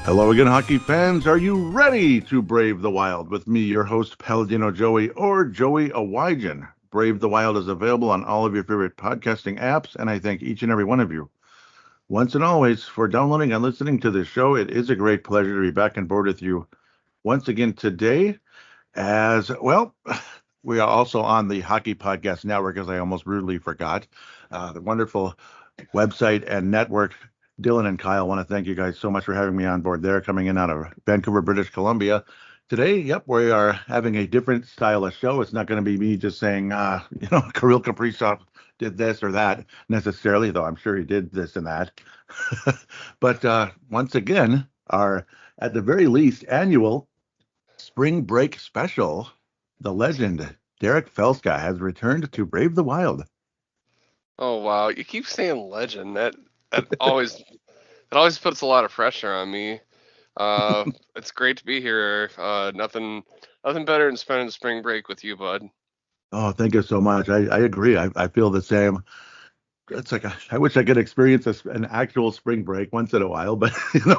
Hello again, hockey fans. Are you ready to brave the wild with me, your host, Paladino Joey, or Joey Awajan? Brave the Wild is available on all of your favorite podcasting apps, and I thank each and every one of you, once and always, for downloading and listening to this show. It is a great pleasure to be back on board with you once again today. As well, we are also on the Hockey Podcast Network, as I almost rudely forgot. The wonderful website and network. Dylan and Kyle, want to thank you guys so much for having me on board there, coming in out of Vancouver, British Columbia. Today, yep, we are having a different style of show. It's not going to be me just saying, Kirill Kaprizov did this or that necessarily, though I'm sure he did this and that. But once again, our, at the very least, annual spring break special, the legend Derek Felska has returned to brave the wild. Oh wow, you keep saying legend. That always puts a lot of pressure on me. It's great to be here. Nothing better than spending spring break with you, bud. Oh, thank you so much. I agree. I feel the same. It's like I wish I could experience an actual spring break once in a while, but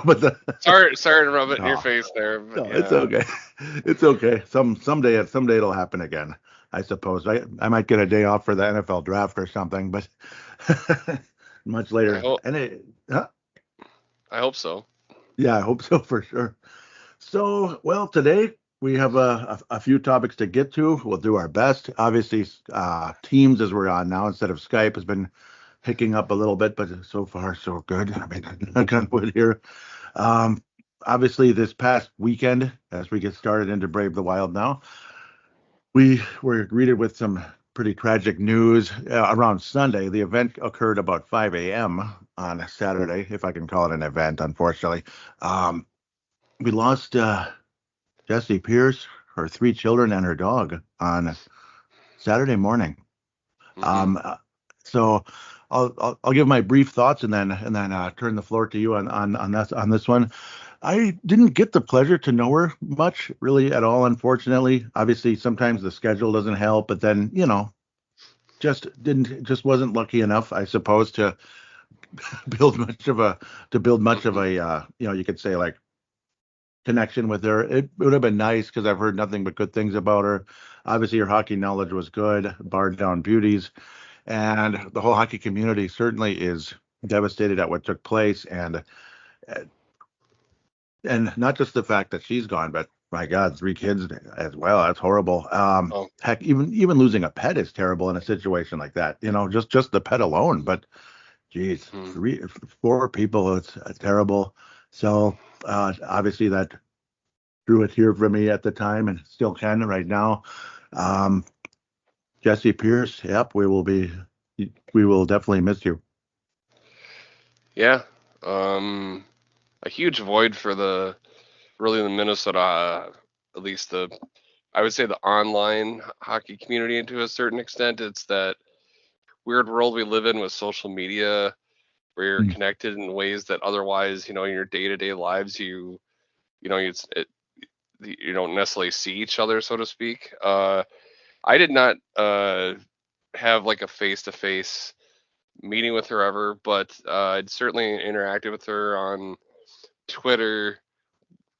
but Sorry to rub it in your no, face there, no, but it's yeah. okay. It's okay. Someday it'll happen again. I suppose. I might get a day off for the NFL draft or something, but much I later. hope And I hope so. yeah, I hope so for sure. So, well, today we have a few topics to get to. We'll do our best. Obviously, Teams, as we're on now instead of Skype, has been picking up a little bit, but so far so good. I mean, I can't put here. Um, Obviously, this past weekend, as we get started into Brave the Wild now, we were greeted with some pretty tragic news around Sunday. The event occurred about 5 a.m. on Saturday, if I can call it an event, unfortunately. Um, we lost Jessi Pierce, her three children, and her dog on Saturday morning. Hmm. Um, uh, so I'll give my brief thoughts and then turn the floor to you on this one. I didn't get the pleasure to know her much, really, at all. Unfortunately, obviously, sometimes the schedule doesn't help, but then just wasn't lucky enough, I suppose, to build much of a Hmm. you could say like connection with her. It would have been nice because I've heard nothing but good things about her. Obviously, her hockey knowledge was good, bar down beauties, and the whole hockey community certainly is devastated at what took place, and not just the fact that she's gone, but my God, three kids as well. That's horrible. Oh. Heck, even losing a pet is terrible in a situation like that. Just the pet alone. But geez, Hmm. four people, it's terrible. So obviously that drew a tear for me at the time and still can right now. Um, Jessi Pierce, yep, we will definitely miss you. Yeah. Um, a huge void for the really the Minnesota, at least the I would say the online hockey community to a certain extent. It's that weird world we live in with social media where you're Mm. connected in ways that otherwise, in your day-to-day lives, you don't necessarily see each other, so to speak. I did not have like a face-to-face meeting with her ever, but I'd certainly interacted with her on Twitter,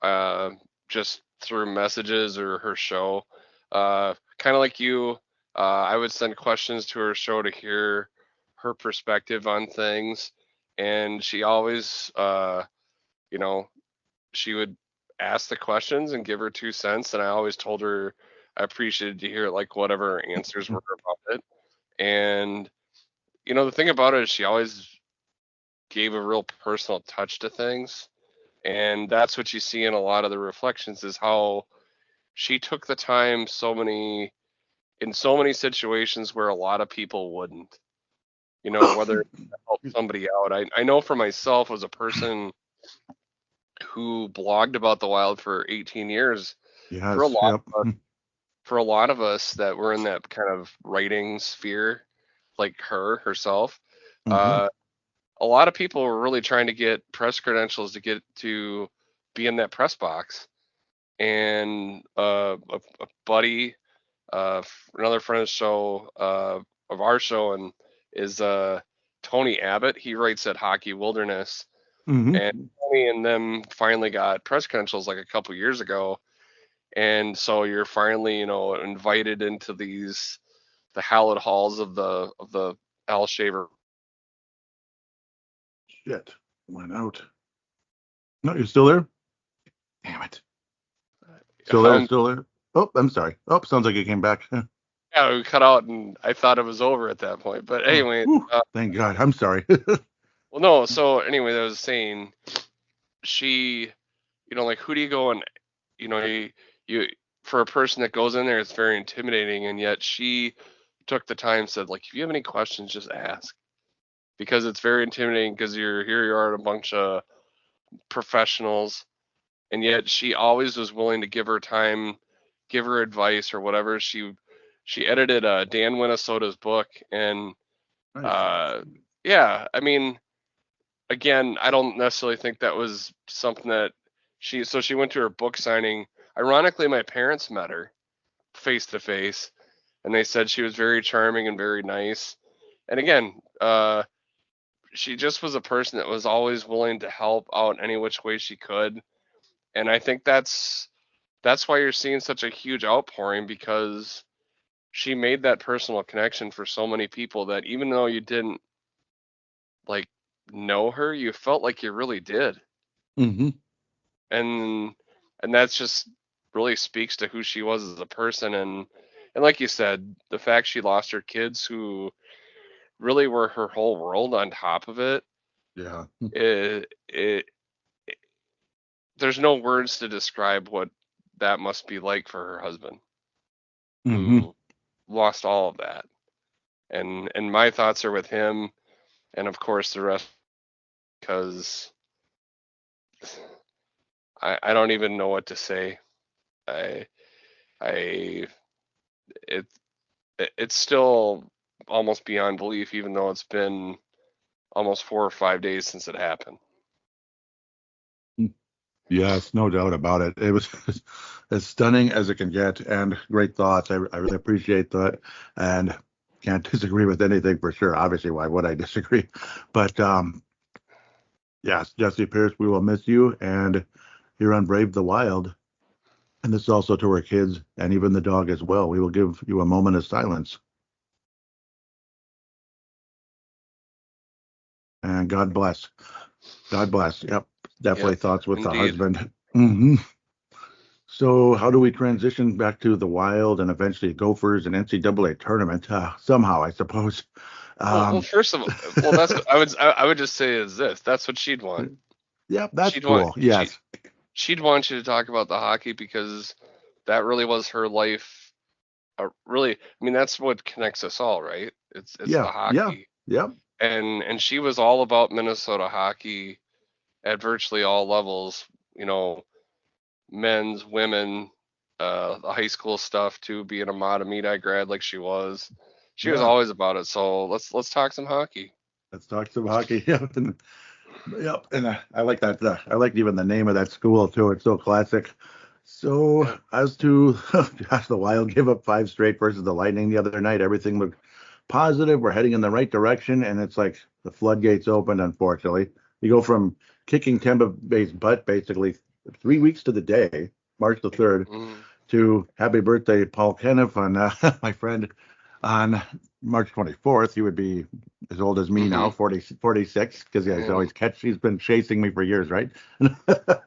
uh, just through messages or her show. Kind of like you, I would send questions to her show to hear her perspective on things, and she always, you know, she would ask the questions and give her 2 cents, and I always told her I appreciated to hear like whatever her answers were about it. And the thing about it is she always gave a real personal touch to things, and that's what you see in a lot of the reflections is how she took the time in so many situations where a lot of people wouldn't, whether to help somebody out. I know for myself as a person who blogged about the wild for 18 years, for a Yes, lot yep. of us, for a lot of us that were in that kind of writing sphere, like her herself, Hmm. uh, a lot of people were really trying to get press credentials to get to be in that press box. And a buddy, another friend of the show, of our show, and is Tony Abbott. He writes at Hockey Wilderness, And Mm-hmm. Tony and them finally got press credentials like a couple years ago, and so you're finally, invited into the hallowed halls of the Al Shaver. Shit. Went out. No, you're still there? Damn it. Still there, Um, still there. Oh, I'm sorry. Oh, sounds like it came back. yeah, we cut out, and I thought it was over at that point. But Oh, anyway, whew, thank God. I'm sorry. well, no. So anyway, I was saying she, like who do you go and you for a person that goes in there, it's very intimidating, and yet she took the time, said like, if you have any questions, just ask, because it's very intimidating because you are a bunch of professionals, and yet she always was willing to give her time, give her advice or whatever. She edited Dan Minnesota's book, and Nice. uh, yeah, I mean, again, I don't necessarily think that was something that she went to her book signing. Ironically, my parents met her face to face, and they said she was very charming and very nice. And again, she just was a person that was always willing to help out any which way she could. And I think that's why you're seeing such a huge outpouring, because she made that personal connection for so many people that even though you didn't like know her, you felt like you really did. Mm-hmm. And that's just really speaks to who she was as a person. And like you said, the fact she lost her kids who really were her whole world on top of it, Yeah. it there's no words to describe what that must be like for her husband, Mm-hmm. who lost all of that. And my thoughts are with him, and of course the rest, because I don't even know what to say. I I it it's still almost beyond belief, even though it's been almost 4 or 5 days since it happened. Yes, no doubt about it. It was as stunning as it can get, and great thoughts. I really appreciate that, and can't disagree with anything for sure. Obviously, why would I disagree? But yes, Jessi Pierce, we will miss you, and here on Brave the Wild, and this is also to our kids and even the dog as well. We will give you a moment of silence, and God bless. God bless. Yep, definitely Yep, thoughts with the indeed. husband. Hmm. So, how do we transition back to the Wild and eventually Gophers and NCAA tournament? Somehow, I suppose. Well, Um, first of all, well, that's what I would just say is this. That's what she'd want. yeah, that's She'd want cool. Yes. she'd want you to talk about the hockey, because that really was her life. Really, I mean, that's what connects us all, right? It's Yeah. the Yeah. hockey, Yep. and she was all about Minnesota hockey at virtually all levels. You know, men's, women, the high school stuff too. Being a Matamidi grad like she was Yeah. always about it. So let's talk some hockey. Let's talk some hockey. Yep. And, yep. And I like that. I like even the name of that school too. It's so classic. So, Yep. as to gosh, the Wild gave up five straight versus the Lightning the other night. Everything looked positive. We're heading in the right direction, and it's like the floodgates opened. Unfortunately, you go from kicking Tampa Bay's butt basically 3 weeks to the day, March the 3rd, Mm, to happy birthday, Paul Kenneth, on my friend, on March 24th. He would be as old as me now, mm-hmm. 46, because Damn. he's been chasing me for years, right?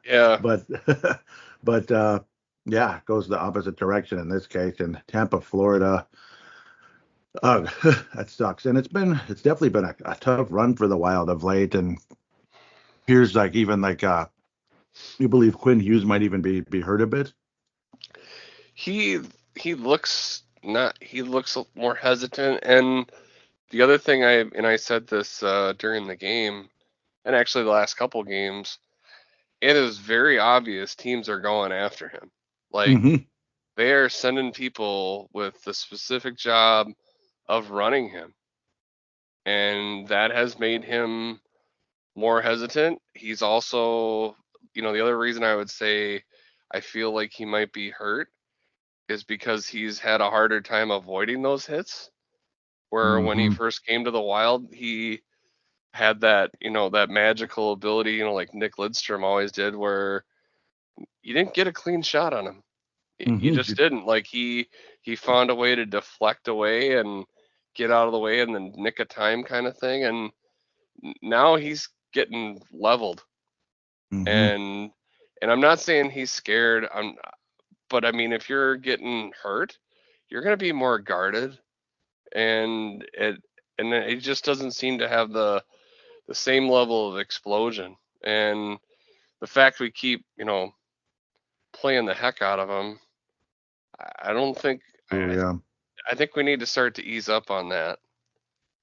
Yeah. But yeah, it goes the opposite direction in this case in Tampa, Florida. Oh, that sucks. And it's definitely been a tough run for the Wild of late. And here's like even like you believe Quinn Hughes might even be hurt a bit. He he looks not he looks more hesitant. And the other thing, I said this during the game, and actually the last couple games, it is very obvious teams are going after him. Like, Hmm. they are sending people with the specific job of running him, and that has made him more hesitant. He's also, the other reason I would say I feel like he might be hurt is because he's had a harder time avoiding those hits. Where when he Hmm. first came to the Wild, had that, that magical ability, like Nick Lidstrom always did, where you didn't get a clean shot on him. You just didn't. Like he found a way to deflect away and get out of the way in the nick of time kind of thing. And now he's getting leveled. And I'm not saying he's scared. But I mean, if you're getting hurt, you're going to be more guarded, and it just doesn't seem to have the same level of explosion. And the fact we keep, playing the heck out of him, I don't think. I think we need to start to ease up on that,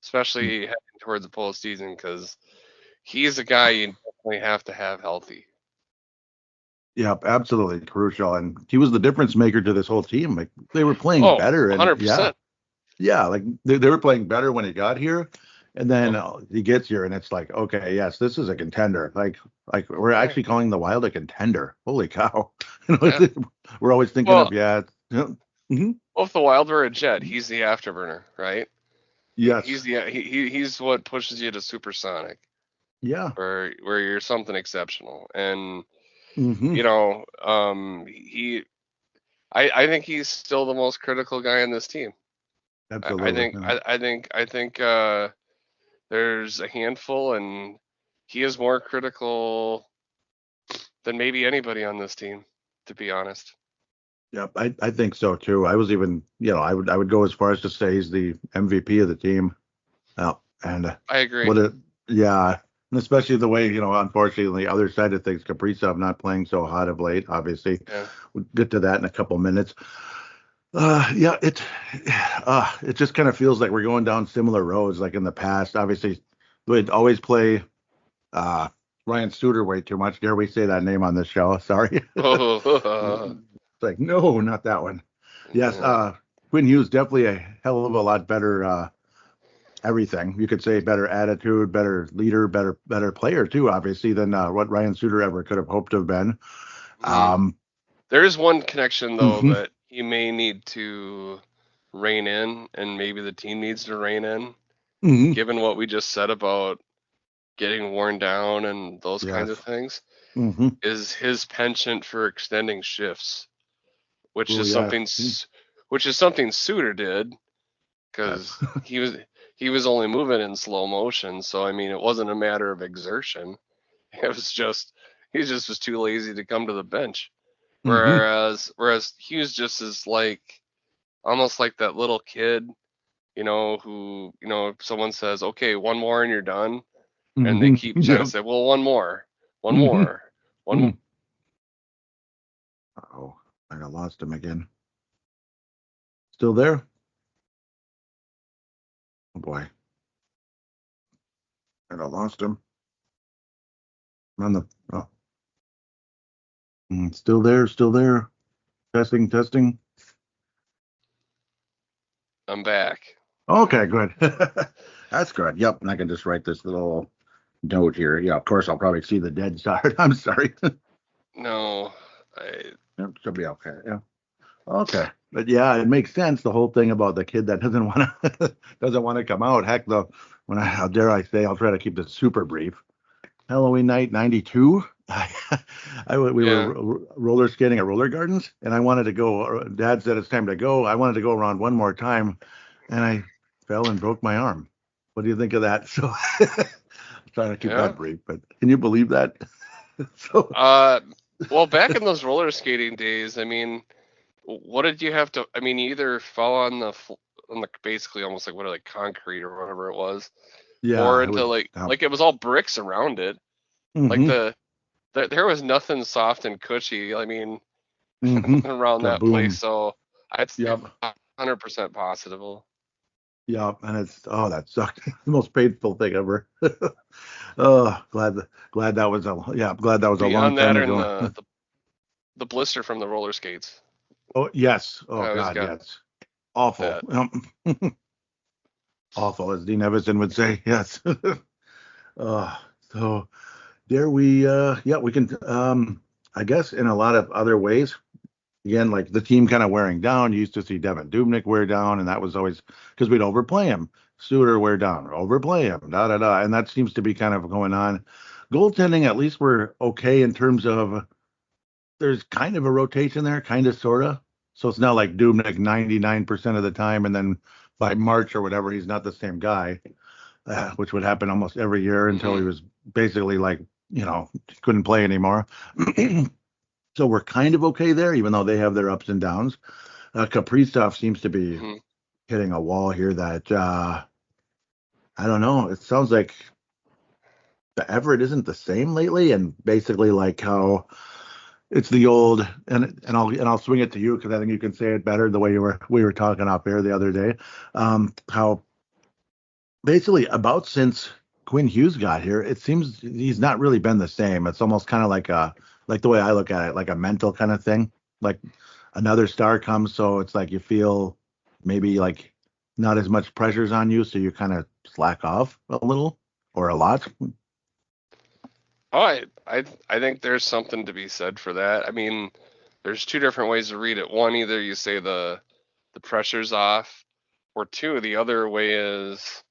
especially heading towards the postseason, because he's a guy you definitely have to have healthy. Yep, absolutely crucial, and he was the difference maker to this whole team. Like they were playing better, and 100%. Yeah, like they were playing better when he got here, and then he gets here, and it's like, okay, yes, this is a contender. Like we're actually calling the Wild a contender. Holy cow! We're always thinking of Well, if the Wild were a jet, he's the afterburner, right? Yes, he's what pushes you to supersonic. Yeah, where you're something exceptional, and I think he's still the most critical guy on this team. Absolutely. I think there's a handful, and he is more critical than maybe anybody on this team, to be honest. Yep, I think so too. I was even, I would go as far as to say he's the MVP of the team. And I agree. And especially the way, unfortunately, on the other side of things, Kaprizov not playing so hot of late. Obviously, we'll get to that in a couple minutes. It just kind of feels like we're going down similar roads like in the past. Obviously, we'd always play Ryan Suter way too much. Dare we say that name on this show? Sorry. It's like, no, not that one. Yes, Quinn Hughes definitely a hell of a lot better everything. You could say better attitude, better leader, better player too, obviously, than what Ryan Suter ever could have hoped to have been. There is one connection though that he may need to rein in, and maybe the team needs to rein in, given what we just said about getting worn down and those kinds of things, is his penchant for extending shifts, which is something Suter did, because he was only moving in slow motion. So I mean, it wasn't a matter of exertion. It was just he just was too lazy to come to the bench. Whereas Hughes just is like almost like that little kid, who, if someone says, okay, one more and you're done, and they keep trying to say, well, one more. Oh, I lost him again. Still there? Oh boy. I lost him. I'm on the still there. Testing. I'm back. Okay, good. That's good. Yep, and I can just write this little note here. Yeah, of course I'll probably see the dead start. I'm sorry. No, it should be okay. Yeah. Okay, but yeah, it makes sense. The whole thing about the kid that doesn't want to come out. Heck, though, how dare I say? I'll try to keep this super brief. Halloween night '92. We were roller skating at Roller Gardens, and I wanted to go. Dad said it's time to go. I wanted to go around one more time, and I fell and broke my arm. What do you think of that? So I'm trying to keep that brief, but can you believe that? Well, back in those roller skating days, I mean, what did you have to? I mean, you either fall on the basically almost like concrete or whatever it was, or into like it was all bricks around it, like there was nothing soft and cushy. I mean, around that place. So it's 100% possible. Yeah, and that sucked. The most painful thing ever. Glad that was a long time ago. The blister from the roller skates. Oh yes. Oh God, yes. Awful. Awful, as Dean Evison would say. Yes. So there we can I guess in a lot of other ways, again, like the team kind of wearing down. You used to see Devin Dubnyk wear down, and that was always because we'd overplay him. Suter wear down, overplay him, da da da, and that seems to be kind of going on. Goaltending, at least we're okay in terms of there's kind of a rotation there, kind of sorta. So it's not like Dubnik 99% of the time, and then by March or whatever, he's not the same guy, which would happen almost every year until he was basically like, couldn't play anymore. So we're kind of okay there, even though they have their ups and downs. Kaprizov seems to be Mm-hmm. hitting a wall here that I don't know. It sounds like the Everett isn't the same lately, and basically like how it's the old and I'll swing it to you because I think you can say it better the way we were talking off air the other day. How basically about since Quinn Hughes got here, it seems he's not really been the same. It's almost kind of like the way I look at it, like a mental kind of thing. Like another star comes, so it's like you feel maybe like not as much pressure's on you, so you kind of slack off a little or a lot. Oh, I think there's something to be said for that. I mean, there's two different ways to read it. One, either you say the pressure's off, or two, the other way is,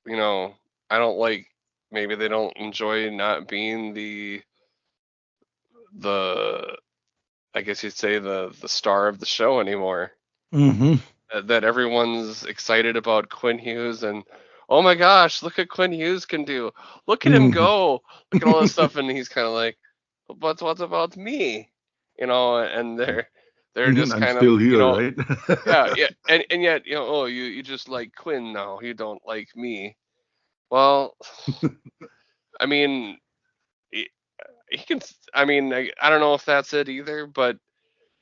you know, I don't like maybe they don't enjoy not being the I guess you'd say the star of the show anymore. Mm-hmm. That everyone's excited about Quinn Hughes and oh my gosh, look at Quinn Hughes can do. Look at him Mm-hmm. go. Look at all this stuff, and he's kind of like, but what about me? And they're just I'm kind of still here, right? yeah, yeah, and yet oh you just like Quinn now, you don't like me. Well, I mean he can. I mean I don't know if that's it either, but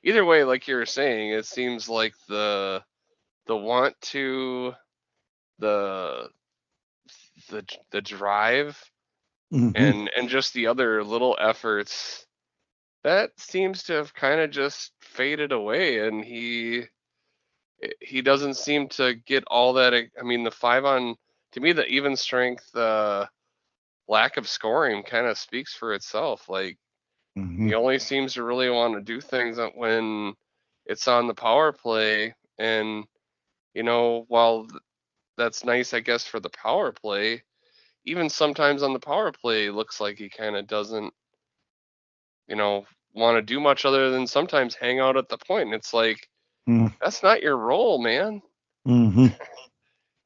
either way, like you were saying, it seems like the want to the the drive Hmm. and just the other little efforts that seems to have kind of just faded away, and he doesn't seem to get all that. I mean, the five on to me, the even strength lack of scoring kind of speaks for itself. Like Hmm. he only seems to really want to do things when it's on the power play, and while that's nice, I guess, for the power play, even sometimes on the power play, looks like he kind of doesn't, you know, want to do much other than sometimes hang out at the point. And it's like, that's not your role, man. Hmm.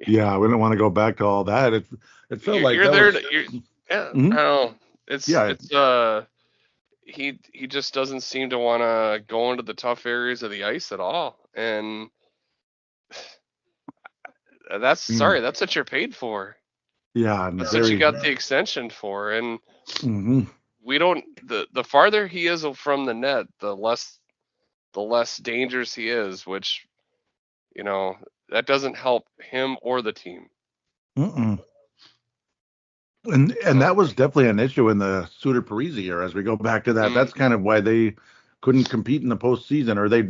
Yeah, we don't want to go back to all that. It felt like You're that there was. to, yeah, I Mhm. don't know. It's, Yeah. it's, he just doesn't seem to want to go into the tough areas of the ice at all. And Mm. that's what you're paid for. Yeah, and That's what you very. got the extension for. And Hmm. we don't, the farther he is from the net, the less dangerous he is, which you know that doesn't help him or the team. Mm-mm. And So, that was definitely an issue in the Suter Parisi era. As we go back to that, mm, that's kind of why they couldn't compete in the postseason, or they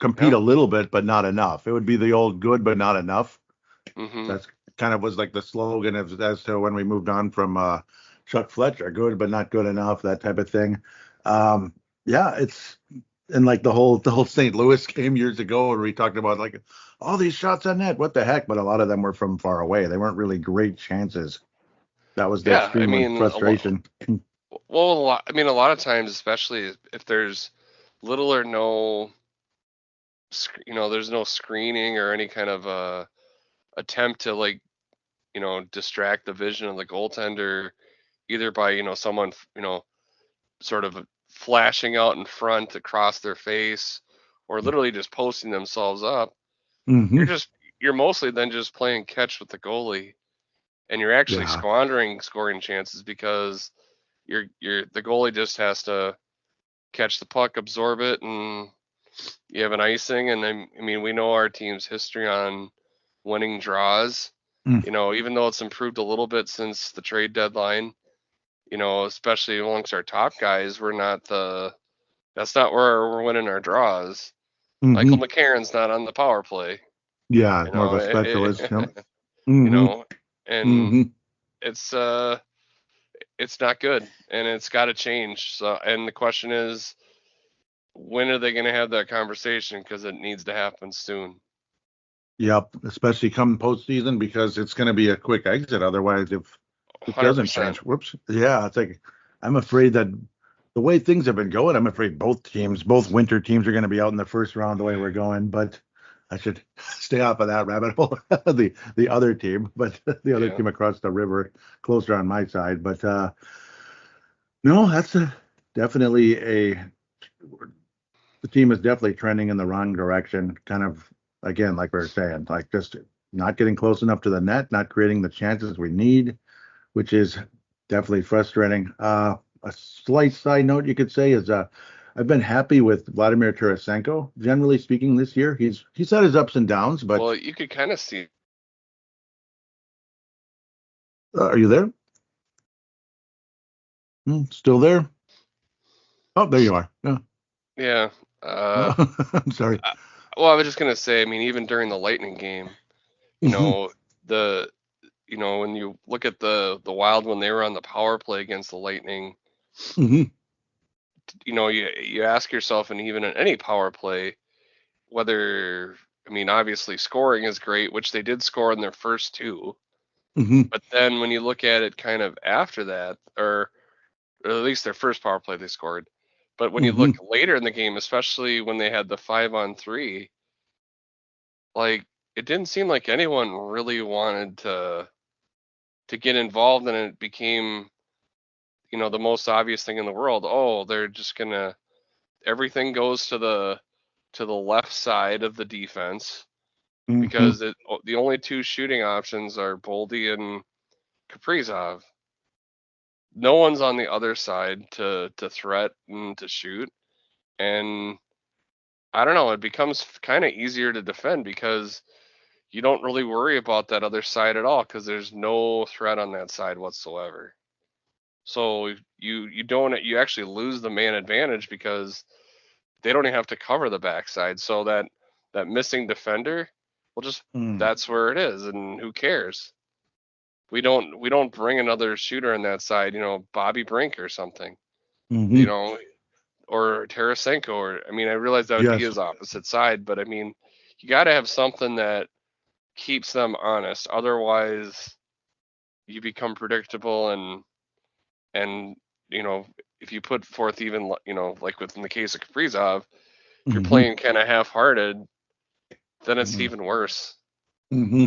compete yeah, a little bit, but not enough. It would be the old good, but not enough. hmm, That's kind of was like the slogan as to when we moved on from Chuck Fletcher, good but not good enough, that type of thing. Um, yeah, it's and like the whole St. Louis game years ago where we talked about like all these shots on net, what the heck? But a lot of them were from far away. They weren't really great chances. That was the yeah. I extreme mean, frustration. I mean, a lot of times, especially if there's little or no, there's no screening or any kind of attempt to like, distract the vision of the goaltender, either by someone sort of flashing out in front across their face, or literally just posting themselves up. Hmm. You're just you're mostly then just playing catch with the goalie, and you're actually Yeah. squandering scoring chances because the goalie just has to catch the puck, absorb it, and you have an icing. And then, I mean, we know our team's history on winning draws. Mm. Even though it's improved a little bit since the trade deadline, especially amongst our top guys, that's not where we're winning our draws. Michael Hmm. McCarron's not on the power play, Yeah, you more of know, a it, specialist. Yep. you Hmm. know, and Hmm. it's it's not good, and it's got to change. So, and the question is, when are they going to have that conversation? Because it needs to happen soon. Yep, especially come postseason because it's going to be a quick exit. Otherwise, if it doesn't 100%. change, whoops. Yeah, it's like I'm afraid that the way things have been going, I'm afraid both winter teams are going to be out in the first round the way we're going. But I should stay off of that rabbit hole. The other team, but the other Yeah. team across the river, closer on my side. But no, that's definitely a the team is definitely trending in the wrong direction. Kind of again, like we were saying, like just not getting close enough to the net, not creating the chances we need, which is definitely frustrating. A slight side note you could say is I've been happy with Vladimir Tarasenko, generally speaking, this year. He's had his ups and downs, but Well, you could kind of see. are you there? Still there? Oh, there you are. Yeah. Yeah. I'm sorry. Well, I was just gonna say. I mean, even during the Lightning game, you Hmm. know, the when you look at the Wild when they were on the power play against the Lightning, Hmm. you ask yourself, and even in any power play, whether I mean, obviously scoring is great, which they did score in their first two, Hmm. but then when you look at it kind of after that, or at least their first power play they scored, but when you look Hmm. later in the game, especially when they had the 5-on-3, like it didn't seem like anyone really wanted to get involved, and it became the most obvious thing in the world. Oh, they're just gonna everything goes to the left side of the defense Hmm. because the only two shooting options are Boldy and Kaprizov. No one's on the other side to threaten to shoot, and I don't know. It becomes kind of easier to defend because you don't really worry about that other side at all because there's no threat on that side whatsoever. So you actually lose the man advantage because they don't even have to cover the backside. So that missing defender, well, just Hmm. that's where it is, and who cares? We don't bring another shooter on that side, Bobby Brink or something, you Hmm. know, or Tarasenko, or I mean, I realize that would be Yes. his opposite side, but I mean, you got to have something that keeps them honest. Otherwise, you become predictable, and you know, if you put forth even like within the case of Kaprizov, if you're Hmm. playing kind of half-hearted, then it's Hmm. even worse. Hmm.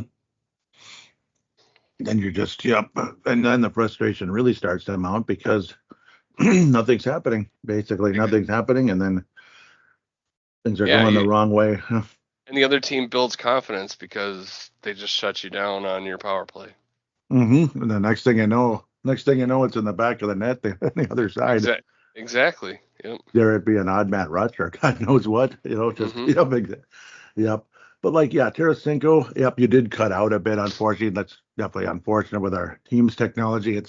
Then you're just, yep. And then the frustration really starts to mount because nothing's happening. Basically, nothing's happening, and then things are Yeah, going the wrong way. and the other team builds confidence because they just shut you down on your power play. And the next thing you know, it's in the back of the net, the other side. Exactly. Yep. There it be an odd man rush or God knows what, just Mhm. yep. But like, yeah, Tarasenko, yep, you did cut out a bit, unfortunately. That's definitely unfortunate with our team's technology.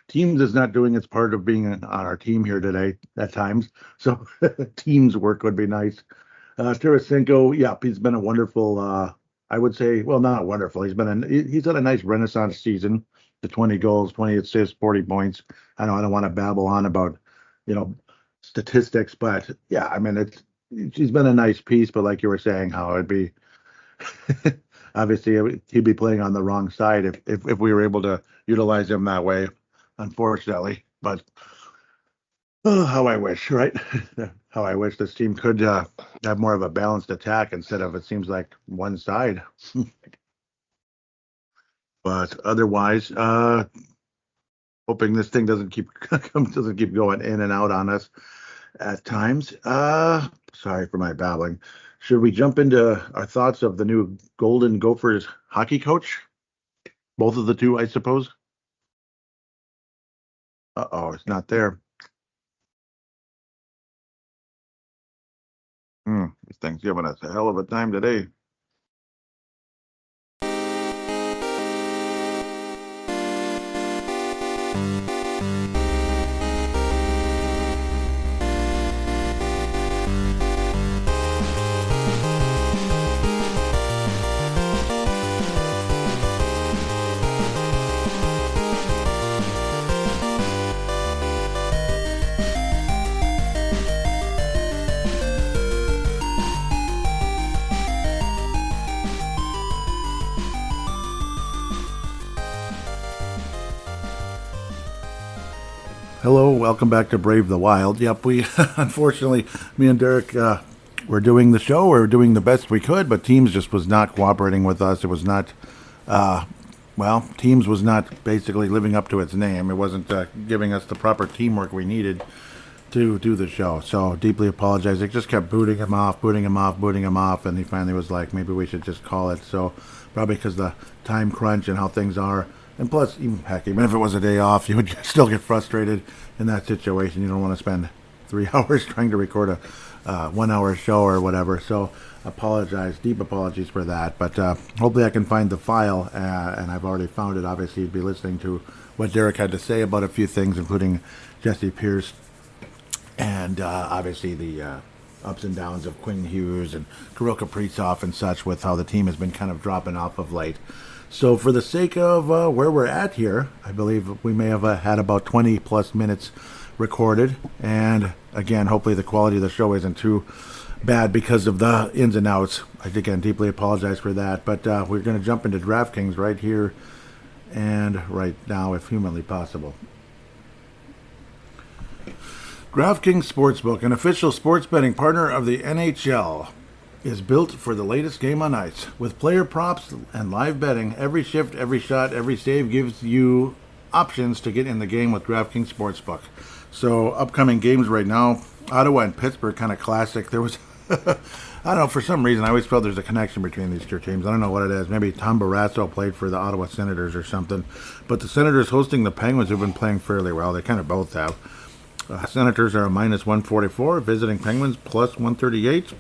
Teams is not doing its part of being on our team here today at times. So teams work would be nice. Tarasenko, yeah, he's been a wonderful. I would say, well, not wonderful. He's had a nice renaissance season. The 20 goals, 20 assists, 40 points. I know I don't want to babble on about, you know, statistics, but yeah, I mean he's been a nice piece. But like you were saying, how it'd be obviously he'd be playing on the wrong side if we were able to utilize him that way, unfortunately. But oh, how I wish, right? How I wish this team could have more of a balanced attack instead of it seems like one side. But otherwise, hoping this thing doesn't keep doesn't keep going in and out on us at times. Sorry for my babbling. Should we jump into our thoughts of the new Golden Gophers hockey coach? Both of the two, I suppose. Uh-oh, it's not there. This thing's giving us a hell of a time today. Hello, welcome back to Brave the Wild. Yep, we unfortunately, me and Derek were doing the show. We were doing the best we could, but Teams just was not cooperating with us. It was not, Teams was not basically living up to its name. It wasn't giving us the proper teamwork we needed to do the show. So deeply apologize. It just kept booting him off, and he finally was like, maybe we should just call it. So probably because the time crunch and how things are. And plus, even if it was a day off, you would still get frustrated in that situation. You don't want to spend 3 hours trying to record a 1 hour show or whatever. So deep apologies for that. But hopefully I can find the file, and I've already found it. Obviously, you'd be listening to what Derek had to say about a few things, including Jessi Pierce, and obviously the ups and downs of Quinn Hughes and Kirill Kaprizov and such, with how the team has been kind of dropping off of late. So for the sake of where we're at here, I believe we may have had about 20 plus minutes recorded. And again, hopefully the quality of the show isn't too bad because of the ins and outs. I again deeply apologize for that. But we're going to jump into DraftKings right here and right now, if humanly possible. DraftKings Sportsbook, an official sports betting partner of the NHL, is built for the latest game on ice. With player props and live betting, every shift, every shot, every save gives you options to get in the game with DraftKings Sportsbook. So upcoming games right now, Ottawa and Pittsburgh, kind of classic. There was, I don't know, for some reason I always felt there's a connection between these two teams. I don't know what it is. Maybe Tom Barrasso played for the Ottawa Senators or something. But the Senators hosting the Penguins, who've been playing fairly well. They kind of both have. Senators are a minus 144, visiting Penguins plus 138.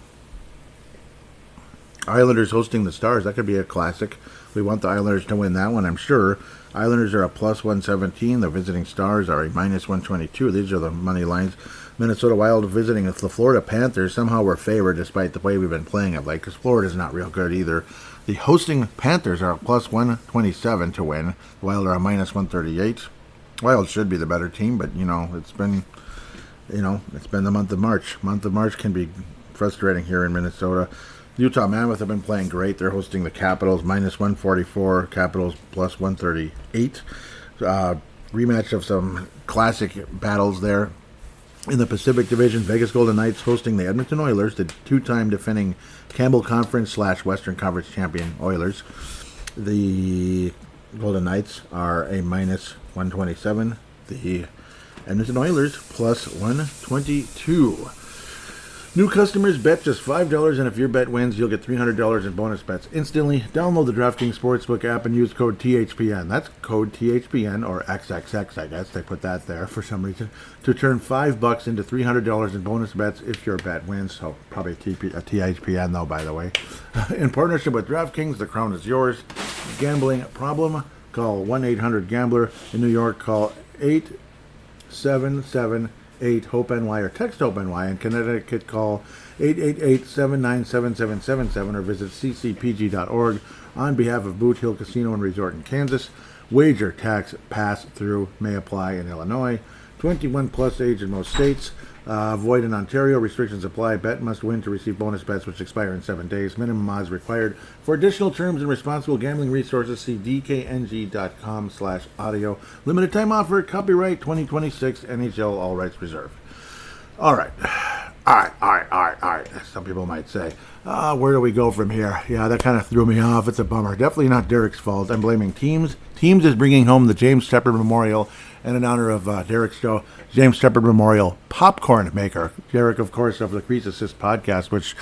Islanders hosting the Stars. That could be a classic. We want the Islanders to win that one, I'm sure. Islanders are a plus 117. The visiting Stars are a minus 122. These are the money lines. Minnesota Wild visiting the Florida Panthers. Somehow we're favored despite the way we've been playing it. Because Florida's not real good either. The hosting Panthers are a plus 127 to win. The Wild are a minus 138. Wild should be the better team, but, it's been the month of March. Month of March can be frustrating here in Minnesota. Utah Mammoth have been playing great. They're hosting the Capitals, minus 144. Capitals plus 138. Rematch of some classic battles there. In the Pacific Division, Vegas Golden Knights hosting the Edmonton Oilers, the two-time defending Campbell Conference / Western Conference champion Oilers. The Golden Knights are a minus 127. The Edmonton Oilers plus 122. New customers bet just $5, and if your bet wins, you'll get $300 in bonus bets instantly. Download the DraftKings Sportsbook app and use code THPN. That's code THPN, or XXX, I guess. They put that there for some reason. To turn $5 into $300 in bonus bets if your bet wins. So probably a THPN, though, by the way. In partnership with DraftKings, the crown is yours. Gambling problem? Call 1-800-GAMBLER. In New York, call 877 HOPE-NY or text HOPE-NY. In Connecticut, call 888-797-7777 or visit ccpg.org. On behalf of Boot Hill Casino and Resort in Kansas, wager tax pass-through may apply in Illinois. 21 plus age in most states. Void in Ontario. Restrictions apply. Bet must win to receive bonus bets which expire in 7 days. Minimum odds required. For additional terms and responsible gambling resources, see dkng.com/audio. Limited time offer. Copyright 2026. NHL. All rights reserved. All right. Some people might say, where do we go from here? Yeah, that kind of threw me off. It's a bummer. Definitely not Derek's fault. I'm blaming Teams. Teams is bringing home the James Shepard Memorial, and in honor of Derek's show, James Shepard Memorial Popcorn Maker. Derek, of course, of the Crease Assist podcast, which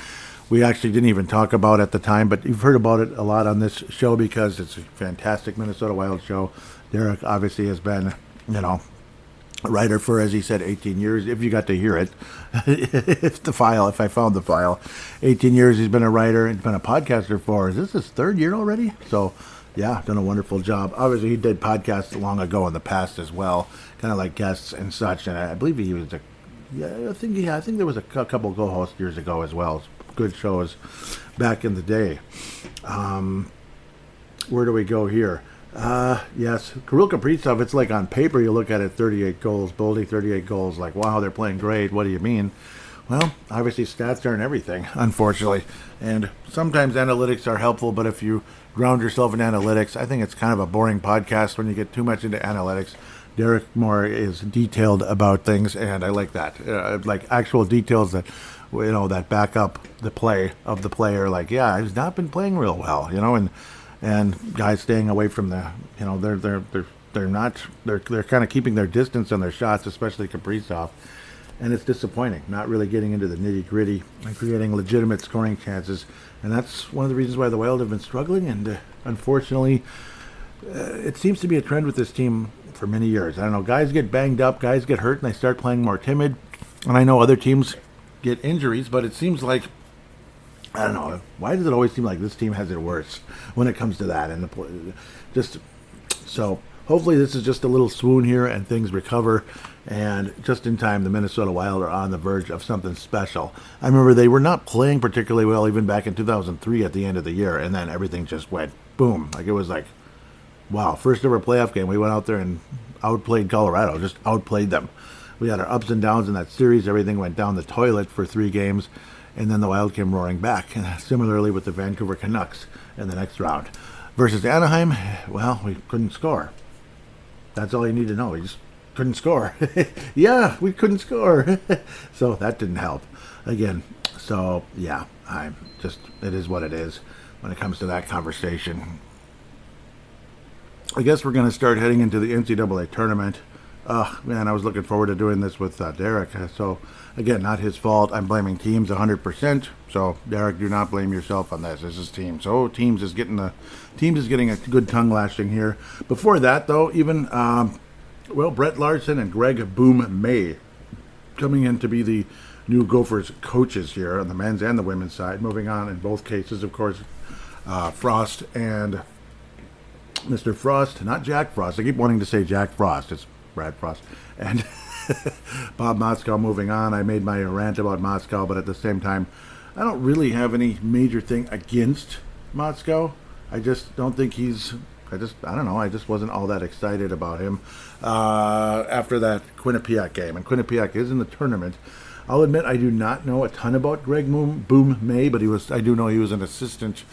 we actually didn't even talk about at the time, but you've heard about it a lot on this show because it's a fantastic Minnesota Wild show. Derek obviously has been, a writer for, as he said, 18 years, if you got to hear it. If I found the file. 18 years he's been a writer and been a podcaster for. Is this his third year already? So, yeah, done a wonderful job. Obviously, he did podcasts long ago in the past as well, kind of like guests and such. And I believe he was I think there was a couple co-hosts years ago as well. Good shows back in the day. Where do we go here? Yes, Kirill Kaprizov, it's like on paper you look at it, 38 goals, Boldy 38 goals, like, wow, they're playing great, what do you mean? Well, obviously stats aren't everything, unfortunately, and sometimes analytics are helpful, but if you ground yourself in analytics, I think it's kind of a boring podcast when you get too much into analytics. Derek more is detailed about things, and I like that. Like actual details that, that back up the play of the player. Like, yeah, he's not been playing real well, and guys staying away from the, they're not they're kind of keeping their distance on their shots, especially Kaprizov, and it's disappointing. Not really getting into the nitty gritty and creating legitimate scoring chances, and that's one of the reasons why the Wild have been struggling. And unfortunately, it seems to be a trend with this team for many years. I don't know. Guys get banged up, guys get hurt, and they start playing more timid. And I know other teams get injuries, but it seems like, I don't know. Why does it always seem like this team has it worse when it comes to that? And just so hopefully this is just a little swoon here and things recover. And just in time, the Minnesota Wild are on the verge of something special. I remember they were not playing particularly well even back in 2003 at the end of the year, and then everything just went boom. Like it was like, wow, first ever playoff game. We went out there and outplayed Colorado, just outplayed them. We had our ups and downs in that series. Everything went down the toilet for 3 games, and then the Wild came roaring back. And similarly with the Vancouver Canucks in the next round. Versus Anaheim, well, we couldn't score. That's all you need to know. We just couldn't score. Yeah, we couldn't score. So that didn't help. Again, so yeah, it is what it is when it comes to that conversation. I guess we're going to start heading into the NCAA tournament. Man, I was looking forward to doing this with Derek. So, again, not his fault. I'm blaming teams 100%. So, Derek, do not blame yourself on this. This is teams. So, teams is getting a good tongue lashing here. Before that, though, even Brett Larson and Greg Boom May coming in to be the new Gophers coaches here on the men's and the women's side. Moving on in both cases, of course, Frost and Mr. Frost, not Jack Frost. I keep wanting to say Jack Frost. It's Brad Frost. And Bob Motzko moving on. I made my rant about Motzko, but at the same time, I don't really have any major thing against Motzko. I just don't think I don't know. I just wasn't all that excited about him after that Quinnipiac game. And Quinnipiac is in the tournament. I'll admit I do not know a ton about Greg Boom May, but I do know he was an assistant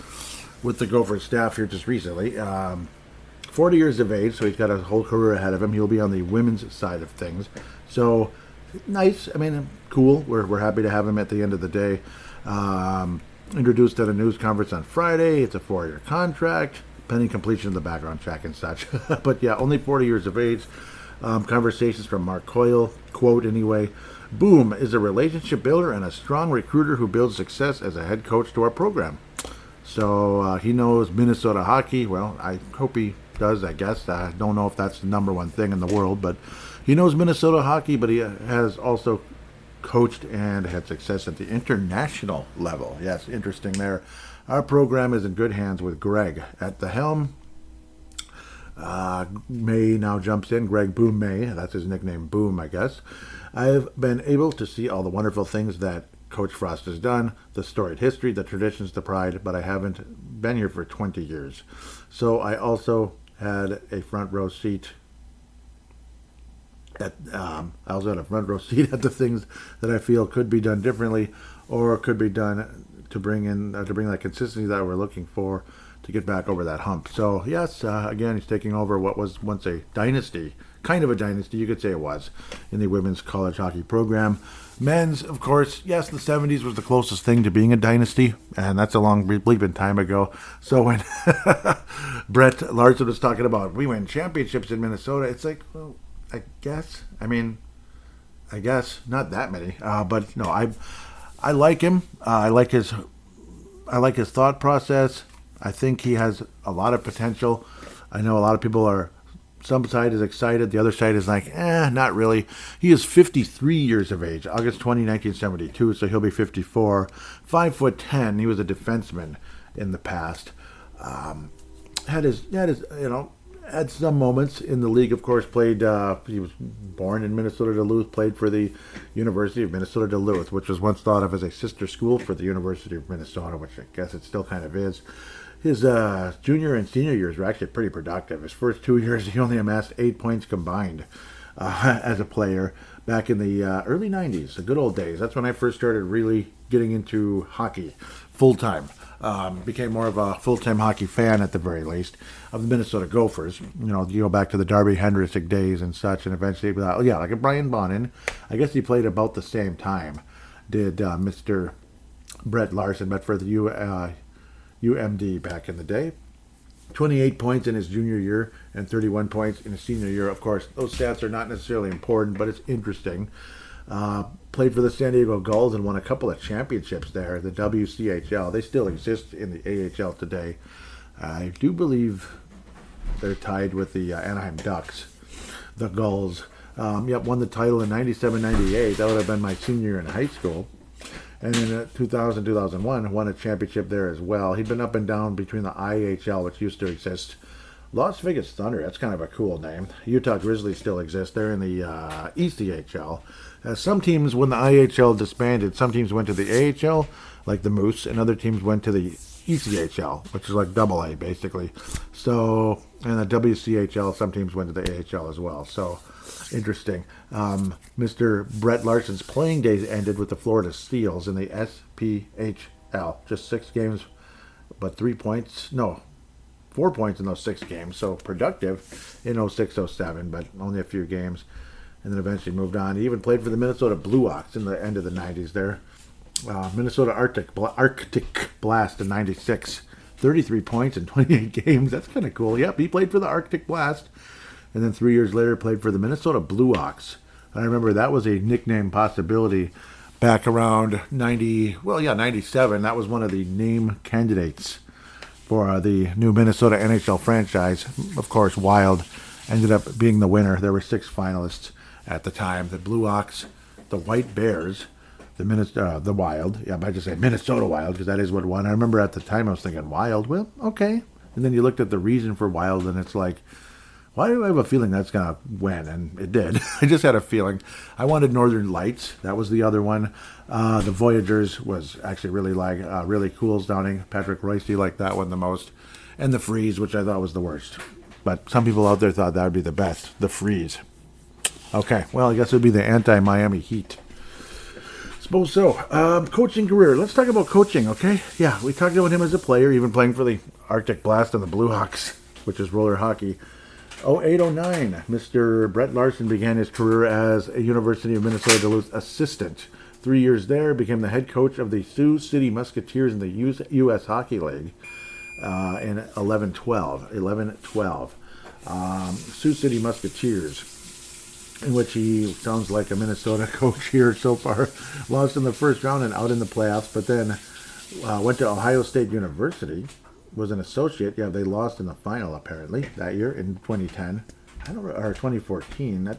with the Gopher staff here just recently. 40 years of age, so he's got a whole career ahead of him. He'll be on the women's side of things. So, nice. I mean, cool. We're happy to have him at the end of the day. Introduced at a news conference on Friday. It's a 4-year contract, pending completion of the background check and such. But yeah, only 40 years of age. Conversations from Mark Coyle. Quote, anyway, Boom is a relationship builder and a strong recruiter who builds success as a head coach to our program. So he knows Minnesota hockey. Well, I hope he does, I guess. I don't know if that's the number one thing in the world, but he knows Minnesota hockey, but he has also coached and had success at the international level. Yes, interesting there. Our program is in good hands with Greg at the helm. May now jumps in. Greg Boom May. That's his nickname, Boom, I guess. I've been able to see all the wonderful things that Coach Frost has done, the storied history, the traditions, the pride, but I haven't been here for 20 years. So I also had a front row seat at the things that I feel could be done differently or could be done to bring that consistency that we're looking for to get back over that hump. So yes, again, he's taking over what was once a dynasty, kind of a dynasty, you could say it was, in the women's college hockey program. Men's, of course, yes, the 70s was the closest thing to being a dynasty, and that's a long bleeping time ago. So when Brett Larson was talking about we win championships in Minnesota, it's like, well, I guess not that many, but no, I like him. I like his thought process. I think he has a lot of potential. I know a lot of people are. Some side is excited. The other side is like, not really. He is 53 years of age. August 20, 1972, so he'll be 54. 5'10". He was a defenseman in the past. Had some moments in the league, of course. Played. He was born in Minnesota Duluth. Played for the University of Minnesota Duluth, which was once thought of as a sister school for the University of Minnesota, which I guess it still kind of is. His junior and senior years were actually pretty productive. His first 2 years, he only amassed 8 points combined. as a player back in the early 90s, the good old days. That's when I first started really getting into hockey full time. Became more of a full-time hockey fan at the very least of the Minnesota Gophers. You go back to the Darby Hendrick days and such, and eventually, like a Brian Bonin, I guess he played about the same time. Did Mr. Brett Larson, but for the UMD back in the day. 28 points in his junior year and 31 points in his senior year. Of course, those stats are not necessarily important, but it's interesting. Played for the San Diego Gulls and won a couple of championships there, the WCHL. They still exist in the AHL today. I do believe they're tied with the Anaheim Ducks, the Gulls. Won the title in 97-98. That would have been my senior year in high school. And in 2000-2001, won a championship there as well. He'd been up and down between the IHL, which used to exist, Las Vegas Thunder, that's kind of a cool name. Utah Grizzlies still exist. They're in the ECHL. Some teams, when the IHL disbanded, some teams went to the AHL, like the Moose, and other teams went to the ECHL, which is like double A, basically. So, and the WCHL, some teams went to the AHL as well. So, interesting. Mr. Brett Larson's playing days ended with the Florida Steels in the SPHL. Just 6 games, but 3 points. No, 4 points in those 6 games. So productive in 06-07, but only a few games. And then eventually moved on. He even played for the Minnesota Blue Hawks in the end of the 90s there. Minnesota Arctic Blast in 96. 33 points in 28 games. That's kind of cool. Yep, he played for the Arctic Blast. And then 3 years later played for the Minnesota Blue Hawks. I remember that was a nickname possibility back around 97. That was one of the name candidates for the new Minnesota NHL franchise. Of course, Wild ended up being the winner. There were 6 finalists at the time. The Blue Hawks, the White Bears, the Wild. Yeah, I just say Minnesota Wild because that is what won. I remember at the time I was thinking Wild. Well, okay. And then you looked at the reason for Wild, and it's like, why do I have a feeling that's going to win? And it did. I just had a feeling. I wanted Northern Lights. That was the other one. The Voyagers was actually really cool sounding. Patrick Royce liked that one the most. And the Freeze, which I thought was the worst. But some people out there thought that would be the best. The Freeze. Okay, well, I guess it would be the anti-Miami Heat. Suppose so. Coaching career. Let's talk about coaching, okay? Yeah, we talked about him as a player, even playing for the Arctic Blast and the Blue Hawks, which is roller hockey. 08-09, Mr. Brett Larson began his career as a University of Minnesota Duluth assistant. 3 years there, became the head coach of the Sioux City Musketeers in the U.S. Hockey League in 11-12. Sioux City Musketeers, in which he sounds like a Minnesota coach here so far. Lost in the first round and out in the playoffs, but then went to Ohio State University. Was an associate. Yeah, they lost in the final apparently that year in 2010. Or 2014. That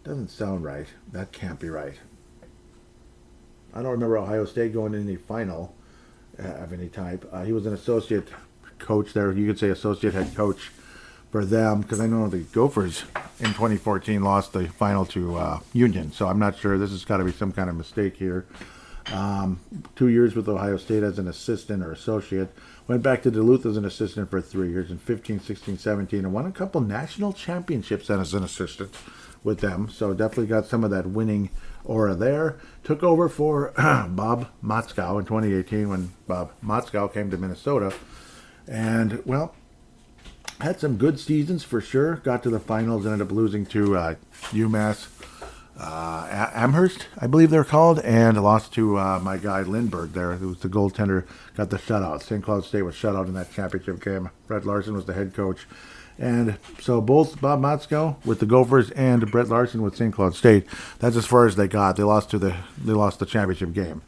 doesn't sound right. That can't be right. I don't remember Ohio State going in the final of any type. He was an associate coach there. You could say associate head coach for them because I know the Gophers in 2014 lost the final to Union. So I'm not sure. This has got to be some kind of mistake here. 2 years with Ohio State as an assistant or associate. Went back to Duluth as an assistant for 3 years in 15, 16, 17, and won a couple national championships as an assistant with them. So definitely got some of that winning aura there. Took over for Bob Motzkow in 2018 when Bob Motzkow came to Minnesota. And, well, had some good seasons for sure. Got to the finals, ended up losing to UMass. Amherst, I believe they're called, and lost to my guy Lindbergh there, who was the goaltender, got the shutout. St. Cloud State was shut out in that championship game. Brett Larson was the head coach. And so both Bob Motzkow with the Gophers and Brett Larson with St. Cloud State, that's as far as they got. They lost the championship game,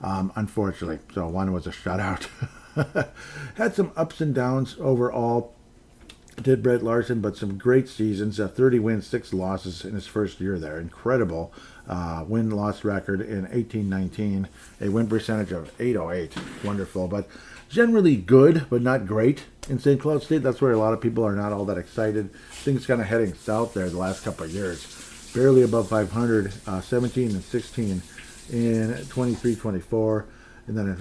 unfortunately. So one was a shutout. Had some ups and downs overall. Did Brett Larson, but some great seasons. 30 wins, 6 losses in his first year there. Incredible win-loss record in 18-19. A win percentage of .808. Wonderful, but generally good, but not great in St. Cloud State. That's where a lot of people are not all that excited. Things kind of heading south there the last couple of years. Barely above 500, 17-16 in 23-24, and then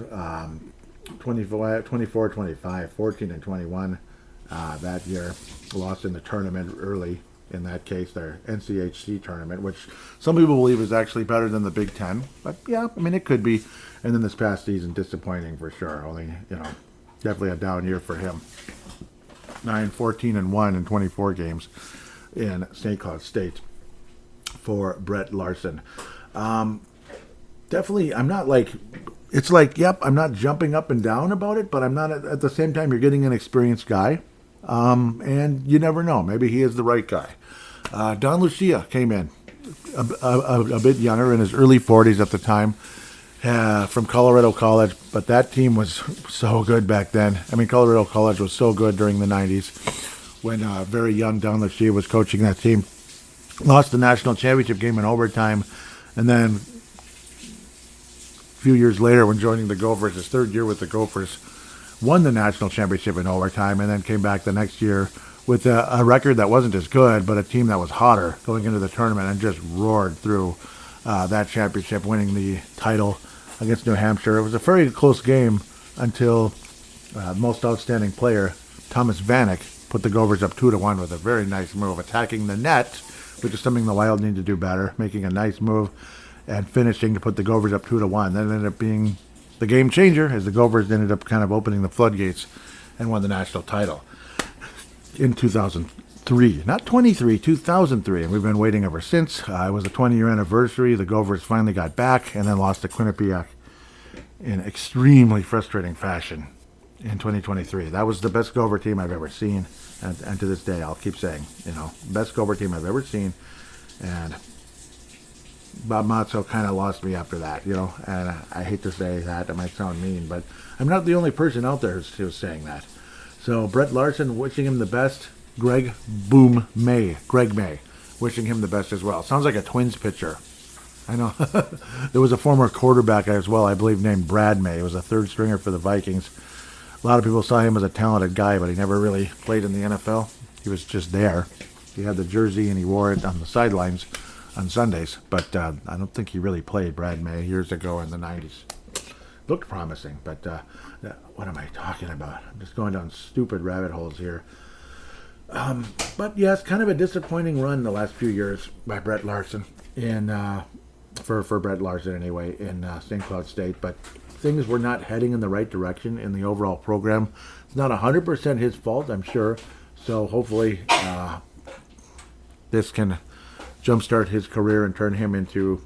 24-25, 14-21. That year, lost in the tournament early in that case, their NCHC tournament, which some people believe is actually better than the Big Ten. But yeah, I mean, it could be. And then this past season, disappointing for sure. Only, definitely a down year for him. 9-14-1 in 24 games in St. Cloud State for Brett Larson. Definitely, I'm not like, it's like, yep, I'm not jumping up and down about it, but I'm not, at the same time, you're getting an experienced guy. And you never know. Maybe he is the right guy. Don Lucia came in a bit younger, in his early 40s at the time, from Colorado College. But that team was so good back then. I mean, Colorado College was so good during the 90s when very young Don Lucia was coaching that team. Lost the national championship game in overtime. And then a few years later, when joining the Gophers, his third year with the Gophers, won the national championship in overtime, and then came back the next year with a record that wasn't as good, but a team that was hotter going into the tournament, and just roared through that championship, winning the title against New Hampshire. It was a very close game until most outstanding player, Thomas Vanek, put the Gophers up 2-1 with a very nice move, attacking the net, which is something the Wild need to do better, making a nice move and finishing to put the Gophers up 2-1. That ended up being the game changer, as the Gophers ended up kind of opening the floodgates and won the national title in 2003. Not 23, 2003, and we've been waiting ever since. It was a 20-year anniversary. The Gophers finally got back and then lost to Quinnipiac in extremely frustrating fashion in 2023. That was the best Gopher team I've ever seen, and to this day I'll keep saying, best Gopher team I've ever seen. And Bob Mazzo kind of lost me after that, and I hate to say that. It might sound mean, but I'm not the only person out there who's saying that. So Brett Larson, wishing him the best. Greg May, wishing him the best as well. Sounds like a Twins pitcher. I know. There was a former quarterback as well, I believe, named Brad May. He was a third stringer for the Vikings. A lot of people saw him as a talented guy, but he never really played in the NFL. He was just there. He had the jersey and he wore it on the sidelines on Sundays, but I don't think he really played, Brad May, years ago in the 90s. Looked promising, but what am I talking about? I'm just going down stupid rabbit holes here. But yes, kind of a disappointing run the last few years by Brett Larson, for Brett Larson anyway, in St. Cloud State, but things were not heading in the right direction in the overall program. It's not 100% his fault, I'm sure, so hopefully this can jumpstart his career and turn him into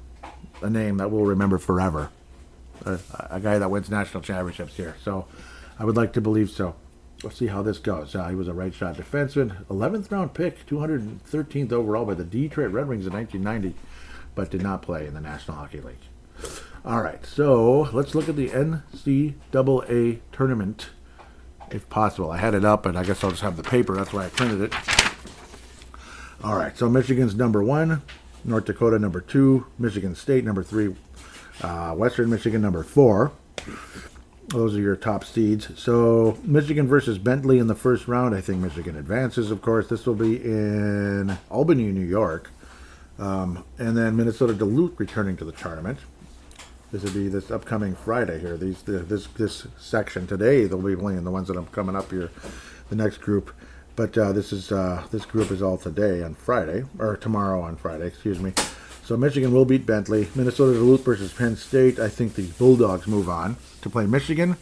a name that we'll remember forever. A guy that wins national championships here. So I would like to believe so. We'll see how this goes. He was a right shot defenseman, 11th round pick, 213th overall by the Detroit Red Wings in 1990, but did not play in the National Hockey League. All right, so let's look at the NCAA tournament, if possible. I had it up, and I guess I'll just have the paper. That's why I printed it. All right, so Michigan's number 1, North Dakota number 2, Michigan State number 3, Western Michigan number 4. Those are your top seeds. So Michigan versus Bentley in the first round. I think Michigan advances, of course. This will be in Albany, New York. And then Minnesota Duluth returning to the tournament. This will be this upcoming Friday here. This section today, they'll be playing the ones that are coming up here, the next group. But this group is all today on Friday, or tomorrow on Friday, excuse me. So Michigan will beat Bentley. Minnesota Duluth versus Penn State. I think the Bulldogs move on to play Michigan.